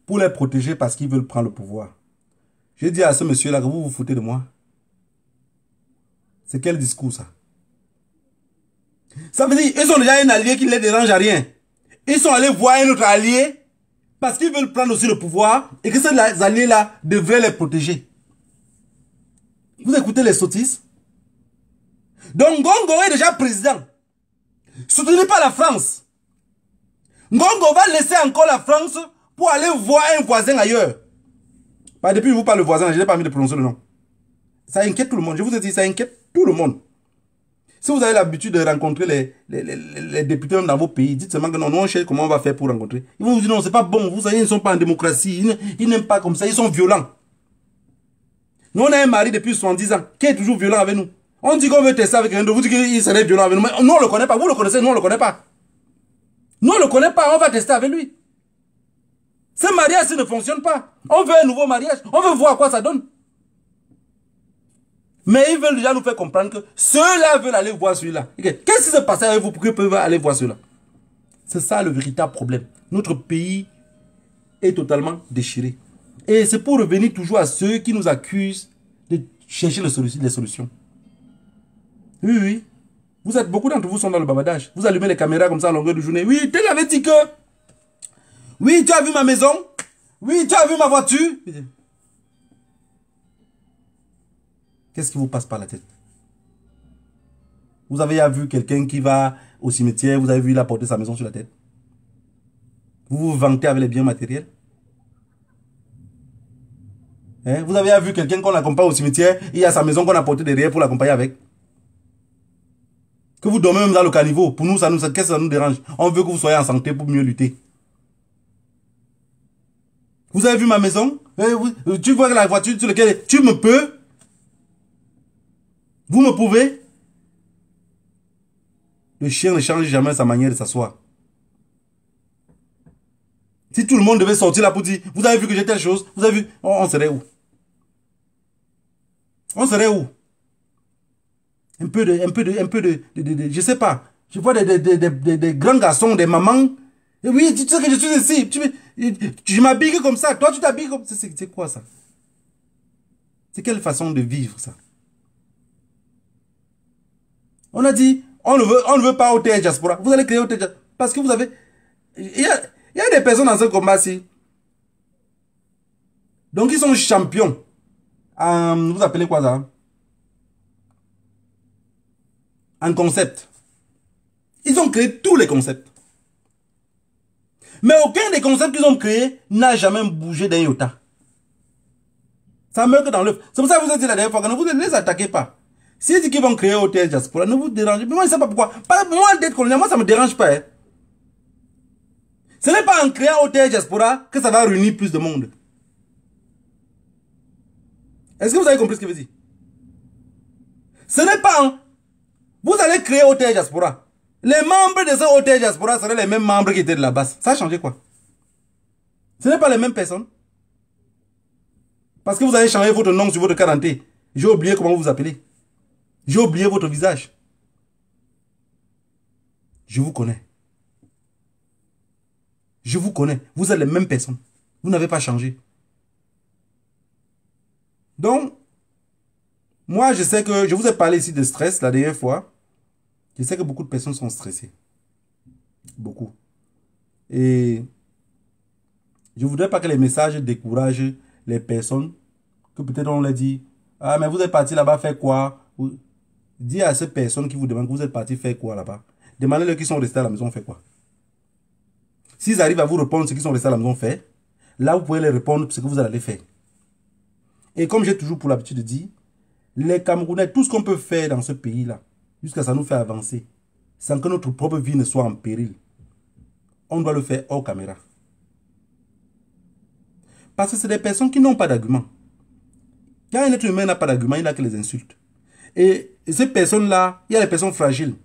pour les protéger parce qu'ils veulent prendre le pouvoir. J'ai dit à ce monsieur-là que vous vous foutez de moi. C'est quel discours ça? Ça veut dire qu'ils ont déjà un allié qui ne les dérange à rien. Ils sont allés voir un autre allié parce qu'ils veulent prendre aussi le pouvoir et que ces alliés-là devraient les protéger. Vous écoutez les sottises? Donc Ngongo est déjà président. Soutenez pas la France. Ngongo va laisser encore la France pour aller voir un voisin ailleurs. Bah, depuis que vous parlez le voisin, je n'ai pas envie de prononcer le nom. Ça inquiète tout le monde. Je vous ai dit, ça inquiète tout le monde. Si vous avez l'habitude de rencontrer les députés dans vos pays, dites seulement que non, on cherche comment on va faire pour rencontrer. Ils vont vous dire non, c'est pas bon. Vous savez, ils ne sont pas en démocratie. Ils n'aiment pas comme ça. Ils sont violents. Nous, on a un mari depuis 70 ans qui est toujours violent avec nous. On dit qu'on veut tester avec un de vous, dites qu'il serait violent avec nous. Mais nous, on ne le connaît pas. Vous le connaissez, nous, on ne le connaît pas. Nous, on ne le connaît pas. On va tester avec lui. Ce mariage ne fonctionne pas. On veut un nouveau mariage. On veut voir à quoi ça donne. Mais ils veulent déjà nous faire comprendre que ceux-là veulent aller voir celui-là. Qu'est-ce qui se passe avec vous pour qu'ils peuvent aller voir ceux-là? C'est ça le véritable problème. Notre pays est totalement déchiré. Et c'est pour revenir toujours à ceux qui nous accusent de chercher les solutions. Oui, oui. Beaucoup d'entre vous sont dans le bavardage. Vous allumez les caméras comme ça à longueur de journée. Oui, tu l'avais dit que... Oui, tu as vu ma maison. Oui, tu as vu ma voiture. Qu'est-ce qui vous passe par la tête? Vous avez vu quelqu'un qui va au cimetière, vous avez vu il a porté sa maison sur la tête. Vous vous vantez avec les biens matériels. Hein? Vous avez vu quelqu'un qu'on accompagne au cimetière, il y a sa maison qu'on a portée derrière pour l'accompagner avec. Que vous dormez même dans le caniveau. Pour nous, qu'est-ce que ça nous dérange? On veut que vous soyez en santé pour mieux lutter. Vous avez vu ma maison? Tu vois la voiture sur laquelle tu me peux? Vous me pouvez? Le chien ne change jamais sa manière de s'asseoir. Si tout le monde devait sortir là pour dire, vous avez vu que j'ai telle chose, vous avez vu, on serait où? On serait où? Un peu de, je sais pas. Je vois des grands garçons, des mamans. Et oui, tu sais que je suis ici. Je m'habille comme ça, toi tu t'habilles comme ça. C'est quoi ça? C'est quelle façon de vivre ça? On a dit, on ne veut pas OTS Diaspora. Vous allez créer OTS Diaspora. Parce que vous avez... Il y a des personnes dans ce combat-ci. Donc ils sont champions. Vous appelez quoi ça? En concept. Ils ont créé tous les concepts. Mais aucun des concepts qu'ils ont créés n'a jamais bougé d'un iota. Ça meurt que dans l'œuf. C'est pour ça que vous avez dit la dernière fois que ne vous ne les attaquez pas. S'ils disent qu'ils vont créer OTS Diaspora, ne vous dérangez pas. Moi, je ne sais pas pourquoi. Moi, d'être colonial, moi, ça ne me dérange pas. Hein. Ce n'est pas en créant OTS Diaspora que ça va réunir plus de monde. Est-ce que vous avez compris ce que je veux dire? Ce n'est pas en... Vous allez créer OTS Diaspora. Les membres de ce OTS Diaspora seraient les mêmes membres qui étaient de la base. Ça a changé quoi? Ce n'est pas les mêmes personnes. Parce que vous avez changé votre nom sur votre carte d'identité. J'ai oublié comment vous vous appelez. J'ai oublié votre visage. Je vous connais. Je vous connais. Vous êtes les mêmes personnes. Vous n'avez pas changé. Donc, moi, je sais que... Je vous ai parlé ici de stress la dernière fois. Je sais que beaucoup de personnes sont stressées. Beaucoup. Et je ne voudrais pas que les messages découragent les personnes. Que peut-être on leur dit, ah, mais vous êtes parti là-bas faire quoi? Dis à ces personnes qui vous demandent que vous êtes parti faire quoi là-bas. Demandez-leur qui sont restés à la maison faire quoi. S'ils arrivent à vous répondre ce qu'ils sont restés à la maison faire, là vous pouvez les répondre ce que vous allez faire. Et comme j'ai toujours pour l'habitude de dire, les Camerounais, tout ce qu'on peut faire dans ce pays-là, jusqu'à ça nous fait avancer, sans que notre propre vie ne soit en péril, on doit le faire hors caméra. Parce que c'est des personnes qui n'ont pas d'argument. Quand un être humain n'a pas d'argument, il n'a que les insultes. Et ces personnes-là, il y a des personnes fragiles.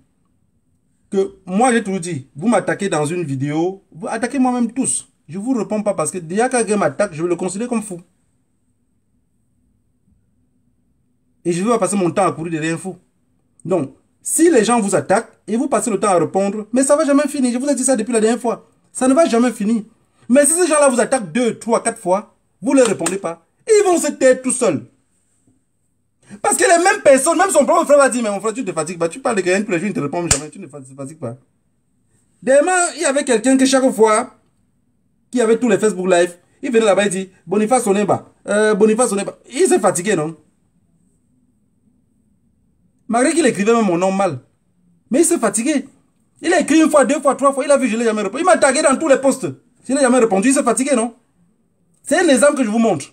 Que moi, j'ai toujours dit, vous m'attaquez dans une vidéo, vous attaquez moi-même tous. Je ne vous réponds pas parce que déjà quand quelqu'un m'attaque, je vais le considérer comme fou. Et je ne vais pas passer mon temps à courir derrière un fou. Donc, si les gens vous attaquent et vous passez le temps à répondre, mais ça ne va jamais finir. Je vous ai dit ça depuis la dernière fois. Ça ne va jamais finir. Mais si ces gens-là vous attaquent 2, 3, 4 fois, vous ne les répondez pas. Ils vont se taire tout seuls. Parce que les mêmes personnes, même son propre frère va dire, mais mon frère, tu ne te fatigues pas. Tu parles de quelqu'un tous les jours, il ne te répond jamais, tu ne te fatigues pas. Demain, il y avait quelqu'un que chaque fois, qui avait tous les Facebook Live, il venait là-bas et dit, Boniface Oneba, Boniface Oneba. Il s'est fatigué, non? Malgré qu'il écrivait même mon nom mal. Mais il s'est fatigué. Il a écrit 1 fois, 2 fois, 3 fois, il a vu, je ne l'ai jamais répondu. Il m'a tagué dans tous les posts. Je ne l'ai jamais répondu, il s'est fatigué, non? C'est un exemple que je vous montre.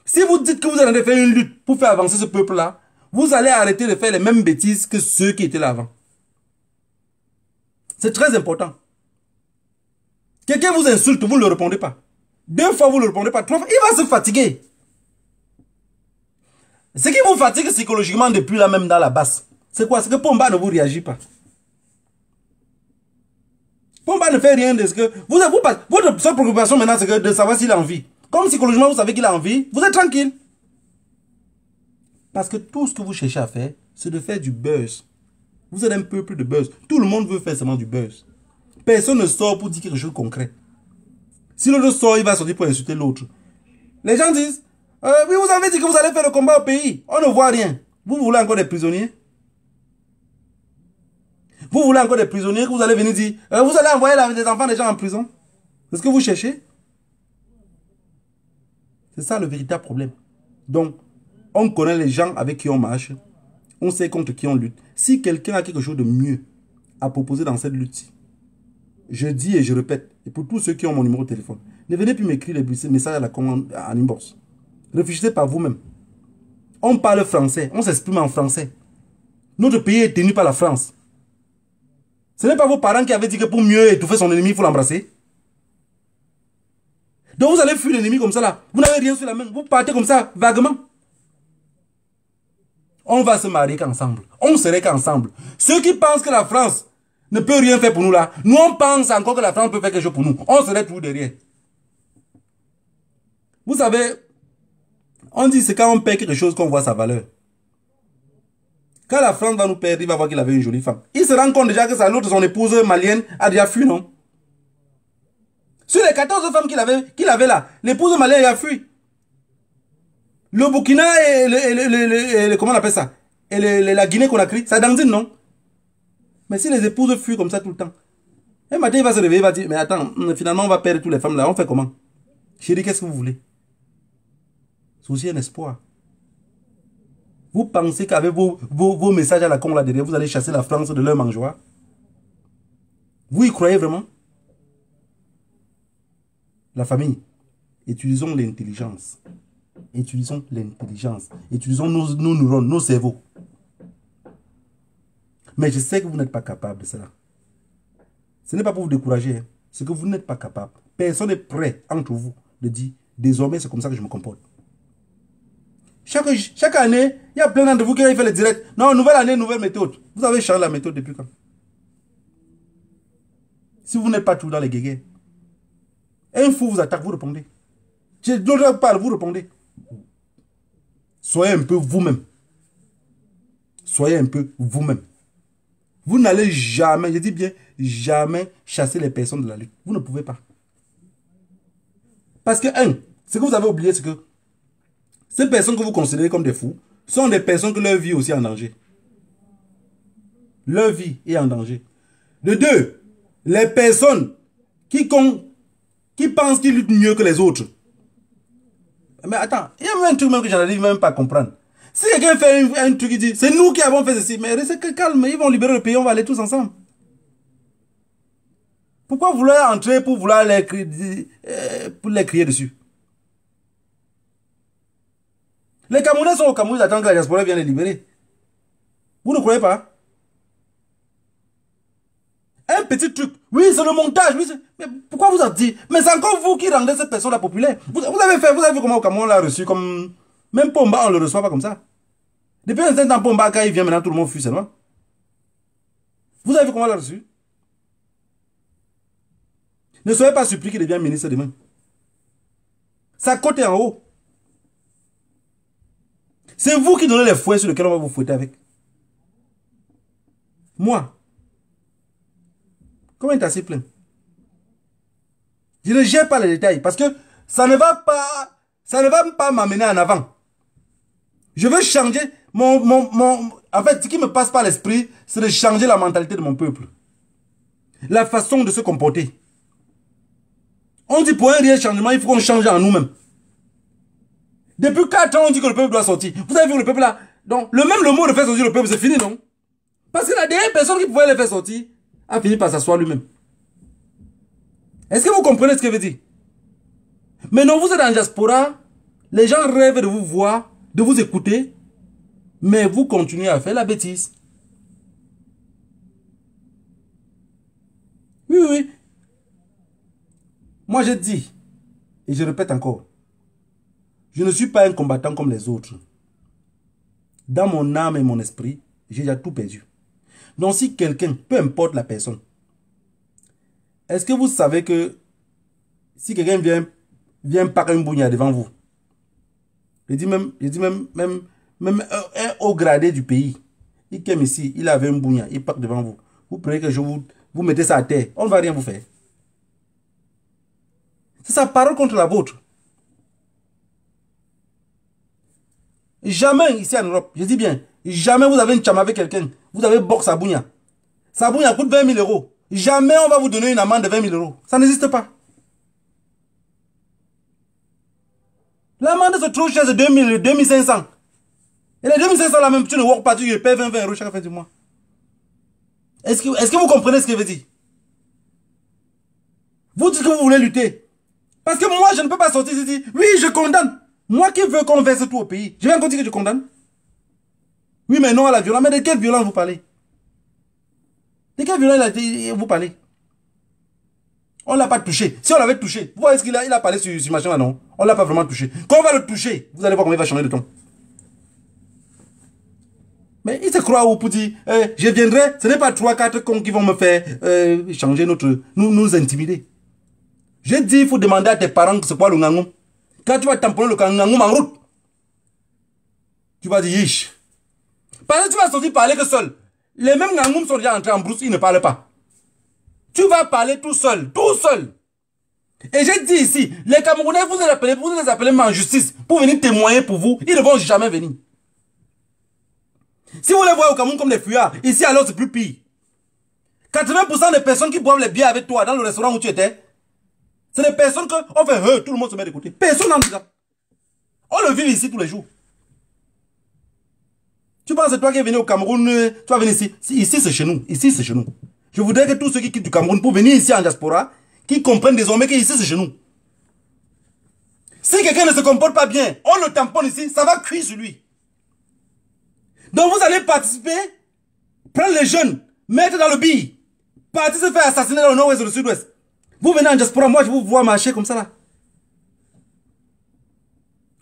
Si vous dites que vous allez faire une lutte pour faire avancer ce peuple-là, vous allez arrêter de faire les mêmes bêtises que ceux qui étaient là avant. C'est très important. Quelqu'un vous insulte, vous ne le répondez pas. 2 fois, vous ne le répondez pas. 3 fois, il va se fatiguer. Ce qui vous fatigue psychologiquement depuis là même dans la basse, c'est quoi? C'est que Pomba ne vous réagit pas. Pomba ne fait rien de ce que... Votre seule préoccupation maintenant, c'est de savoir s'il a envie. Comme psychologiquement, vous savez qu'il a envie, vous êtes tranquille. Parce que tout ce que vous cherchez à faire, c'est de faire du buzz. Vous êtes un peuple de buzz. Tout le monde veut faire seulement du buzz. Personne ne sort pour dire quelque chose de concret. Si l'autre sort, il va sortir pour insulter l'autre. Les gens disent, oui, vous avez dit que vous allez faire le combat au pays. On ne voit rien. Vous voulez encore des prisonniers? Vous voulez encore des prisonniers que vous allez venir dire, vous allez envoyer des enfants des gens en prison? C'est ce que vous cherchez? C'est ça le véritable problème. Donc, on connaît les gens avec qui on marche. On sait contre qui on lutte. Si quelqu'un a quelque chose de mieux à proposer dans cette lutte-ci, je dis et je répète, et pour tous ceux qui ont mon numéro de téléphone, ne venez plus m'écrire les messages à la commande en inbox. Réfléchissez par vous-même. On parle français, on s'exprime en français. Notre pays est tenu par la France. Ce n'est pas vos parents qui avaient dit que pour mieux étouffer son ennemi, il faut l'embrasser. Donc vous allez fuir l'ennemi comme ça là. Vous n'avez rien sur la main. Vous partez comme ça, vaguement. On va se marier qu'ensemble. On serait qu'ensemble. Ceux qui pensent que la France ne peut rien faire pour nous là, nous on pense encore que la France peut faire quelque chose pour nous. On serait tout derrière. Vous savez, on dit c'est quand on perd quelque chose qu'on voit sa valeur. Quand la France va nous perdre, il va voir qu'il avait une jolie femme. Il se rend compte déjà que l'autre, son épouse malienne, a déjà fui, non? Sur les 14 femmes qu'il avait là, l'épouse malienne a fui. Le Burkina et comment on appelle ça? Et la Guinée-Conakry, ça dandine, non? Mais si les épouses fuient comme ça tout le temps, un matin il va se réveiller, il va dire, mais attends, finalement on va perdre toutes les femmes là, on fait comment? Chérie, qu'est-ce que vous voulez? C'est aussi un espoir. Vous pensez qu'avec vos messages à la con là derrière, vous allez chasser la France de leur mangeoire? Vous y croyez vraiment? La famille, utilisons l'intelligence. Utilisons l'intelligence. Utilisons nos neurones, nos cerveaux. Mais je sais que vous n'êtes pas capable de cela. Ce n'est pas pour vous décourager. Hein. C'est que vous n'êtes pas capable. Personne n'est prêt entre vous de dire, désormais c'est comme ça que je me comporte. Chaque année, il y a plein d'entre vous qui fait les directs. Non, nouvelle année, nouvelle méthode. Vous avez changé la méthode depuis quand? Si vous n'êtes pas tout dans les guégués, un fou vous attaque, vous répondez. Si d'autres parlent, vous répondez. Soyez un peu vous-même. Soyez un peu vous-même. Vous n'allez jamais, je dis bien, jamais chasser les personnes de la lutte. Vous ne pouvez pas. Parce que, ce que vous avez oublié, c'est que ces personnes que vous considérez comme des fous sont des personnes que leur vie est aussi en danger. Leur vie est en danger. De deux, les personnes qui pensent qu'ils luttent mieux que les autres. Mais attends, il y a même un truc même que je n'arrive même pas à comprendre. Si quelqu'un fait un truc, il dit, c'est nous qui avons fait ceci, mais restez calme, ils vont libérer le pays, on va aller tous ensemble. Pourquoi vouloir entrer pour vouloir les crier dessus? Les Camerounais sont au Cameroun, ils attendent que la diaspora vienne les libérer. Vous ne croyez pas? Un petit truc. Oui, c'est le montage. Oui, mais pourquoi vous avez dit? Mais c'est encore vous qui rendez cette personne-là populaire. Vous avez vu comment au Cameroun on l'a reçu comme... Même Pomba, on ne le reçoit pas comme ça. Depuis un certain temps, Pomba, quand il vient, maintenant tout le monde fuit seulement. Vous avez vu comment on l'a reçu? Ne soyez pas surpris qu'il devienne ministre demain. Sa côte est en haut. C'est vous qui donnez les fouets sur lesquels on va vous fouetter avec. Moi. Comment il est assez plein? Je ne gère pas les détails parce que ça ne va pas m'amener en avant. Je veux changer en fait, ce qui me passe par l'esprit, c'est de changer la mentalité de mon peuple. La façon de se comporter. On dit pour un réel changement, il faut qu'on change en nous-mêmes. Depuis 4 ans, on dit que le peuple doit sortir. Vous avez vu le peuple là? Donc, le mot de faire sortir le peuple, c'est fini, non? Parce que la dernière personne qui pouvait le faire sortir a fini par s'asseoir lui-même. Est-ce que vous comprenez ce que je veux dire? Mais non, vous êtes en diaspora, les gens rêvent de vous voir, de vous écouter, mais vous continuez à faire la bêtise. Oui, oui. Moi, je dis, et je répète encore, je ne suis pas un combattant comme les autres. Dans mon âme et mon esprit, j'ai déjà tout perdu. Donc si quelqu'un, peu importe la personne, est-ce que vous savez que si quelqu'un vient par un bougna devant vous, je dis même un haut gradé du pays, il vient ici, il avait un bougna, il part devant vous, vous prenez que vous mettez ça à terre, on ne va rien vous faire. C'est sa parole contre la vôtre. Jamais ici en Europe, je dis bien, jamais vous avez une chama avec quelqu'un, vous avez boxe à bougna. Sa bougna coûte 20 000 €. Jamais on va vous donner une amende de 20 000 €. Ça n'existe pas. L'amende se trouve chez 2500. Et les 2500 là même, tu ne work pas, tu payes 20 € chaque fin du mois. Est-ce que vous comprenez ce que je veux dire? Vous dites que vous voulez lutter. Parce que moi, je ne peux pas sortir ici. Oui, je condamne. Moi qui veux qu'on verse tout au pays, je vais encore dire que je condamne. Oui, mais non à la violence. Mais de quelle violence vous parlez? De quelle violence vous parlez? On ne l'a pas touché. Si on l'avait touché, vous voyez ce qu'il a, il a parlé sur machin là, non? On ne l'a pas vraiment touché. Quand on va le toucher, vous allez voir comment il va changer de ton. Mais il se croit où pour dire, je viendrai, ce n'est pas 3-4 cons qui vont me faire changer nous intimider. Je dis, il faut demander à tes parents c'est quoi le ngangum. Quand tu vas tamponner le ngangum en route, tu vas dire, yish. Parce que tu vas sortir parler que seul. Les mêmes ngangum sont déjà entrés en brousse, ils ne parlent pas. Tu vas parler tout seul, tout seul. Et j'ai dit ici, les Camerounais, vous les appelez en justice pour venir témoigner pour vous. Ils ne vont jamais venir. Si vous les voyez au Cameroun comme des fuyards, ici alors c'est plus pire. 80% des personnes qui boivent les bières avec toi dans le restaurant où tu étais, c'est des personnes que on fait tout le monde se met de côté. Personne n'en dit ça. On le vit ici tous les jours. Tu penses que toi qui es venu au Cameroun, tu vas venir ici. Ici c'est chez nous. Ici c'est chez nous. Je voudrais que tous ceux qui quittent du Cameroun pour venir ici en diaspora, qui comprennent désormais que ici c'est chez nous. Si quelqu'un ne se comporte pas bien, on le tamponne ici, ça va cuire sur lui. Donc vous allez participer, prendre les jeunes, mettre dans le billet, partir se faire assassiner dans le nord-ouest et le sud-ouest. Vous venez en diaspora, moi je vous vois marcher comme ça là.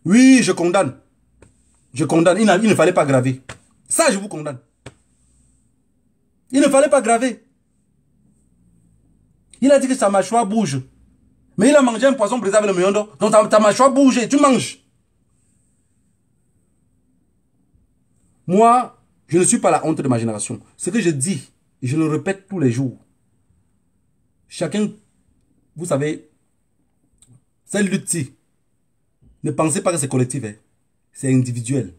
Oui, je condamne. Je condamne. Il ne fallait pas graver. Ça, je vous condamne. Il ne fallait pas graver. Il a dit que sa mâchoire bouge. Mais il a mangé un poisson brisé avec le million d'or. Donc ta mâchoire bouge et tu manges. Moi, je ne suis pas la honte de ma génération. Ce que je dis, et je le répète tous les jours. Chacun, vous savez, cette lutte-ci, ne pensez pas que c'est collectif. Hein. C'est individuel.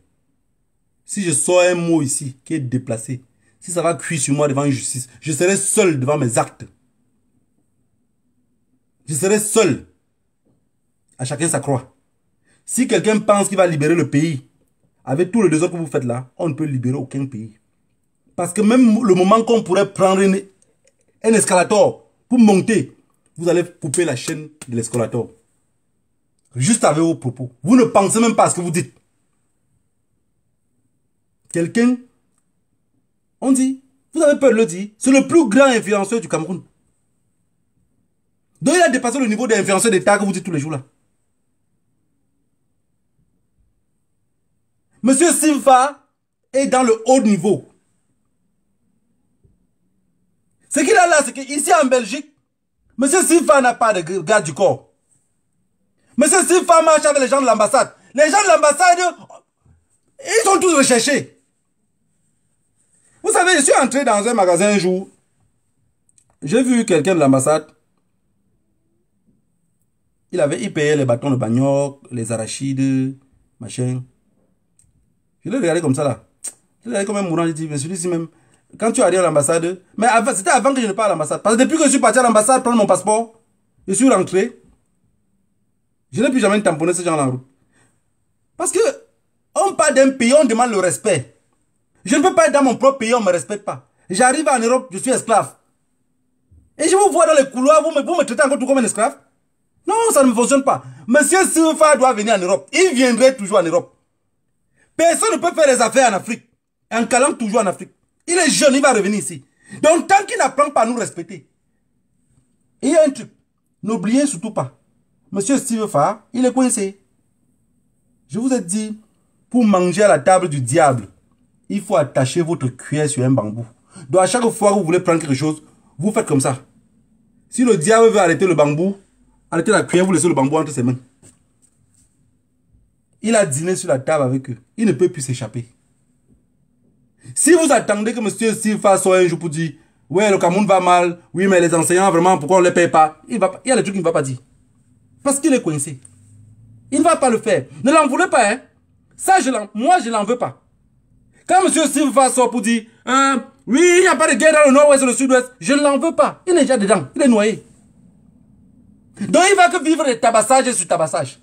Si je sors un mot ici qui est déplacé, si ça va cuire sur moi devant une justice, je serai seul devant mes actes. Je serai seul. À chacun sa croix. Si quelqu'un pense qu'il va libérer le pays, avec tout le désordre que vous faites là, on ne peut libérer aucun pays. Parce que même le moment qu'on pourrait prendre un escalator pour monter, vous allez couper la chaîne de l'escalator. Juste avec vos propos. Vous ne pensez même pas à ce que vous dites. Quelqu'un, on dit, vous avez peur de le dire, c'est le plus grand influenceur du Cameroun. Donc il a dépassé le niveau d'influenceur d'État que vous dites tous les jours là. Monsieur Simfa est dans le haut niveau. Ce qu'il a là, c'est qu'ici en Belgique, Monsieur Simfa n'a pas de garde du corps. Monsieur Simfa marche avec les gens de l'ambassade. Les gens de l'ambassade, ils sont tous recherchés. Vous savez, je suis entré dans un magasin un jour. J'ai vu quelqu'un de l'ambassade. Il payait les bâtons de manioc, les arachides, machin. Je l'ai regardé comme ça là. Je l'ai regardé comme un mourant. Je dis, mais celui-ci même, quand tu arrives à l'ambassade, mais c'était avant que je ne parte à l'ambassade. Parce que depuis que je suis parti à l'ambassade, prendre mon passeport, je suis rentré. Je n'ai plus jamais tamponné ce genre en route. Parce que, on parle d'un pays, on demande le respect. Je ne peux pas être dans mon propre pays, on ne me respecte pas. J'arrive en Europe, je suis esclave. Et je vous vois dans les couloirs, vous me traitez encore tout comme un esclave. Non, ça ne fonctionne pas. Monsieur Simfa doit venir en Europe. Il viendrait toujours en Europe. Personne ne peut faire les affaires en Afrique. En calant toujours en Afrique. Il est jeune, il va revenir ici. Donc tant qu'il n'apprend pas à nous respecter. Et il y a un truc. N'oubliez surtout pas. Monsieur Simfa, il est coincé. Je vous ai dit, pour manger à la table du diable, il faut attacher votre cuillère sur un bambou. Donc à chaque fois que vous voulez prendre quelque chose, vous faites comme ça. Si le diable veut arrêter le bambou, arrêtez la cuillère, vous laissez le bambou entre ses mains. Il a dîné sur la table avec eux. Il ne peut plus s'échapper. Si vous attendez que M. Simfa soit un jour pour dire, ouais, le Cameroun va mal, oui, mais les enseignants, vraiment, pourquoi on ne les paye pas? Il y a des trucs qu'il ne va pas dire. Parce qu'il est coincé. Il ne va pas le faire. Ne l'en voulez pas, hein. Ça, moi, je n'en veux pas. Quand M. Simfa sort pour dire, oui, il n'y a pas de guerre dans le nord-ouest et le sud-ouest, je ne l'en veux pas. Il est déjà dedans. Il est noyé. Donc il va que vivre des tabassages sur tabassage.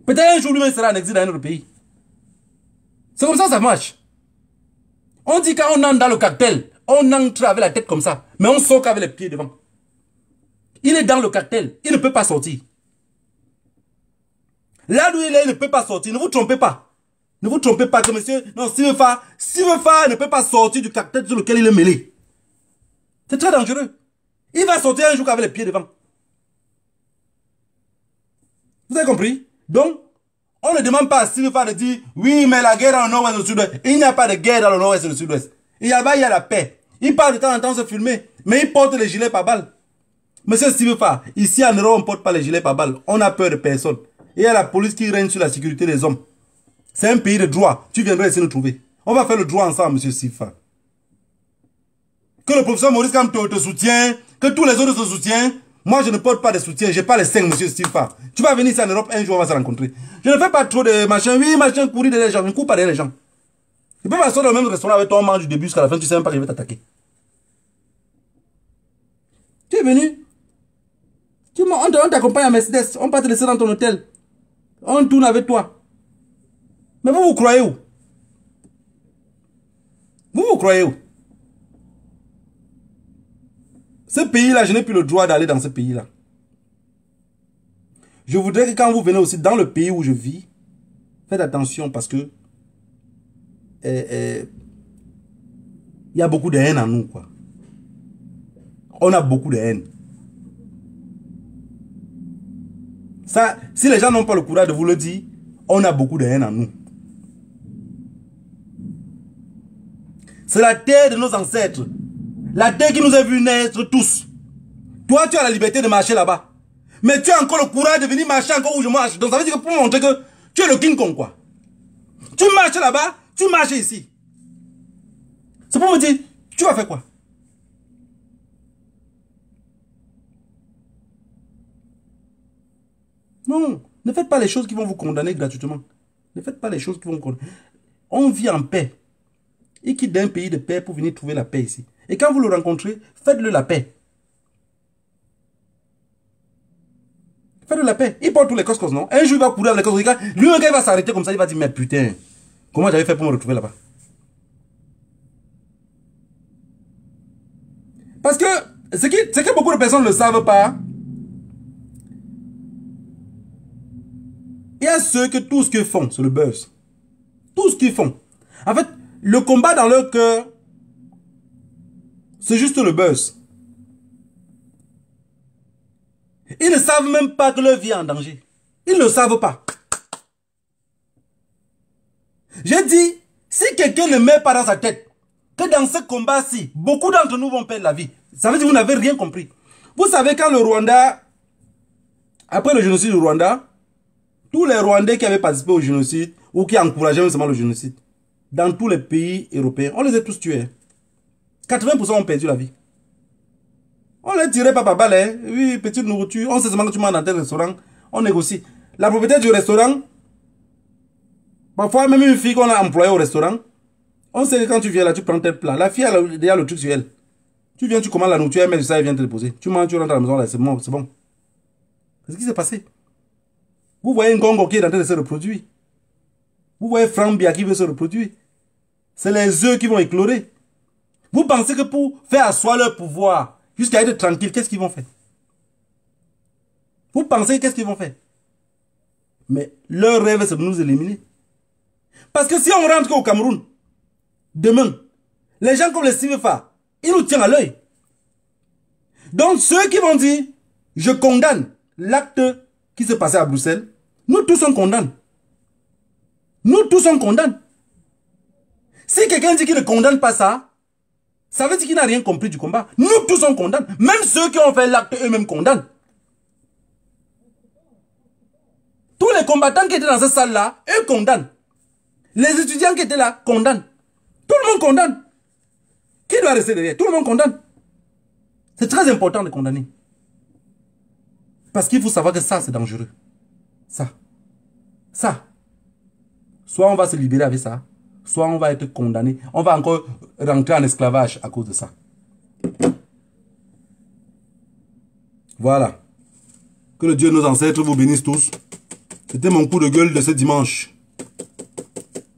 Peut-être un jour lui il sera en exil dans un autre pays. C'est comme ça marche. On dit quand on entre dans le cartel, on entre avec la tête comme ça, mais on sort qu'avec les pieds devant. Il est dans le cartel, il ne peut pas sortir. Là où il est, il ne peut pas sortir. Ne vous trompez pas. Ne vous trompez pas que monsieur, non, Simfa ne peut pas sortir du cartel sur lequel il est mêlé. C'est très dangereux. Il va sortir un jour qu'avec les pieds devant. Vous avez compris? Donc, on ne demande pas à Simfa de dire, oui, mais la guerre dans le nord-ouest et le sud-ouest. Il n'y a pas de guerre dans le nord-ouest et le sud-ouest. Il y a la paix. Il parle de temps en temps se filmer, mais il porte les gilets par balles. Monsieur Simfa, ici en Europe, on ne porte pas les gilets par balles. On a peur de personne. Et il y a la police qui règne sur la sécurité des hommes. C'est un pays de droit. Tu viendrais essayer de nous trouver. On va faire le droit ensemble, monsieur Simfa. Que le professeur Maurice Kamto te soutient, que tous les autres se soutiennent, Moi, je ne porte pas de soutien. Je n'ai pas les 5, monsieur Stilfa. Tu vas venir ici en Europe, un jour, on va se rencontrer. Je ne fais pas trop de machin. Oui, machin, courir derrière les gens. Je ne cours pas derrière les gens. Je peux m'asseoir dans le même restaurant avec toi, on mange du début jusqu'à la fin. Tu ne sais même pas que je vais t'attaquer. Tu es venu. On t'accompagne à Mercedes. On va te laisser dans ton hôtel. On tourne avec toi. Mais vous croyez où? Vous croyez où? Ce pays-là, je n'ai plus le droit d'aller dans ce pays-là. Je voudrais que quand vous venez aussi dans le pays où je vis, faites attention parce que il y a beaucoup de haine en nous, quoi. On a beaucoup de haine. Ça, si les gens n'ont pas le courage de vous le dire, on a beaucoup de haine en nous. C'est la terre de nos ancêtres. La terre qui nous a vu naître tous. Toi, tu as la liberté de marcher là-bas. Mais tu as encore le courage de venir marcher encore où je marche. Donc ça veut dire que pour montrer que tu es le King Kong, quoi. Tu marches là-bas, tu marches ici. C'est pour me dire, tu vas faire quoi? Non, ne faites pas les choses qui vont vous condamner gratuitement. Ne faites pas les choses qui vont vous condamner. On vit en paix. Il quitte d'un pays de paix pour venir trouver la paix ici. Et quand vous le rencontrez, faites-le la paix. Faites-le la paix. Il porte tous les coscos, non? Un jour, il va courir avec les coscos. Lui, un gars, il va s'arrêter comme ça. Il va dire, mais putain, comment j'avais fait pour me retrouver là-bas? Parce que, ce que beaucoup de personnes ne savent pas, il y a ceux que tout ce qu'ils font, c'est le buzz. Tout ce qu'ils font. En fait, le combat dans leur cœur, c'est juste le buzz. Ils ne savent même pas que leur vie est en danger. Ils ne le savent pas. J'ai dit, si quelqu'un ne met pas dans sa tête que dans ce combat-ci, beaucoup d'entre nous vont perdre la vie, ça veut dire que vous n'avez rien compris. Vous savez, quand le Rwanda, après le génocide du Rwanda, tous les Rwandais qui avaient participé au génocide, ou qui encourageaient même seulement le génocide, dans tous les pays européens, on les a tous tués. 80% ont perdu la vie. On les tirait pas par balle, hein. Oui, petite nourriture, on sait seulement que tu manges dans tel restaurant, on négocie. La propriétaire du restaurant, parfois même une fille qu'on a employée au restaurant, on sait que quand tu viens là, tu prends tel plat. La fille a déjà le truc sur elle. Tu viens, tu commandes la nourriture, elle met ça, elle vient te déposer. Tu manges, tu rentres à la maison, là, c'est bon, c'est bon. C'est ce qui s'est passé. Vous voyez un Congo qui est en train de se reproduire. Vous voyez Frambia qui veut se reproduire. C'est les œufs qui vont éclorer. Vous pensez que pour faire asseoir leur pouvoir, jusqu'à être tranquille, qu'est-ce qu'ils vont faire? Vous pensez qu'est-ce qu'ils vont faire? Mais leur rêve, c'est de nous éliminer. Parce que si on rentre au Cameroun, demain, les gens comme les CIVFA, ils nous tiennent à l'œil. Donc ceux qui vont dire, je condamne l'acte qui s'est passé à Bruxelles, nous tous on condamne. Nous tous on condamne. Si quelqu'un dit qu'il ne condamne pas ça, ça veut dire qu'il n'a rien compris du combat. Nous tous on condamne. Même ceux qui ont fait l'acte eux-mêmes condamnent. Tous les combattants qui étaient dans cette salle-là, eux condamnent. Les étudiants qui étaient là condamnent. Tout le monde condamne. Qui doit rester derrière? Tout le monde condamne. C'est très important de condamner. Parce qu'il faut savoir que ça, c'est dangereux. Ça. Ça. Soit on va se libérer avec ça, soit on va être condamné. On va encore rentrer en esclavage à cause de ça. Voilà. Que le Dieu de nos ancêtres vous bénisse tous. C'était mon coup de gueule de ce dimanche.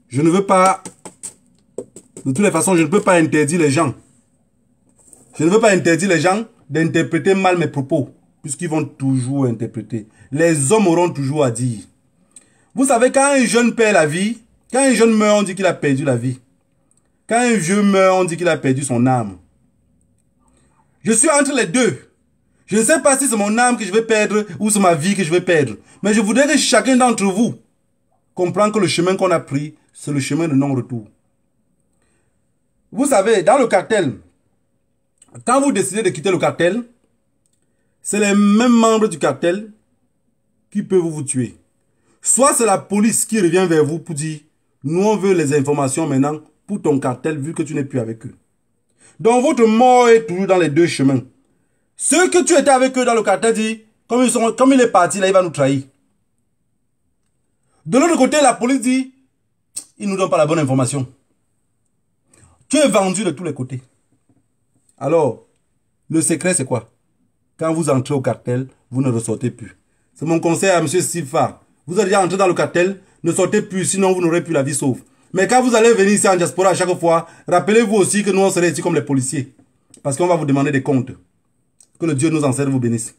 Je ne veux pas... De toutes les façons, je ne peux pas interdire les gens. Je ne veux pas interdire les gens d'interpréter mal mes propos. Puisqu'ils vont toujours interpréter. Les hommes auront toujours à dire. Vous savez, quand un jeune perd la vie, quand un jeune meurt, on dit qu'il a perdu la vie. Quand un vieux meurt, on dit qu'il a perdu son âme. Je suis entre les deux. Je ne sais pas si c'est mon âme que je vais perdre ou c'est ma vie que je vais perdre. Mais je voudrais que chacun d'entre vous comprenne que le chemin qu'on a pris, c'est le chemin de non-retour. Vous savez, dans le cartel, quand vous décidez de quitter le cartel, c'est les mêmes membres du cartel qui peuvent vous tuer. Soit c'est la police qui revient vers vous pour dire « Nous, on veut les informations maintenant pour ton cartel vu que tu n'es plus avec eux. » Donc, votre mort est toujours dans les deux chemins. Ceux que tu étais avec eux dans le cartel disent, comme il est parti là, il va nous trahir. De l'autre côté, la police dit, il ne nous donne pas la bonne information. Tu es vendu de tous les côtés. Alors, le secret c'est quoi? Quand vous entrez au cartel, vous ne ressortez plus. C'est mon conseil à M. Sifa. Vous êtes déjà entré dans le cartel, ne sortez plus, sinon vous n'aurez plus la vie sauve. Mais quand vous allez venir ici en diaspora à chaque fois, rappelez-vous aussi que nous on serait ici comme les policiers. Parce qu'on va vous demander des comptes. Que le Dieu nous en serve, vous bénisse.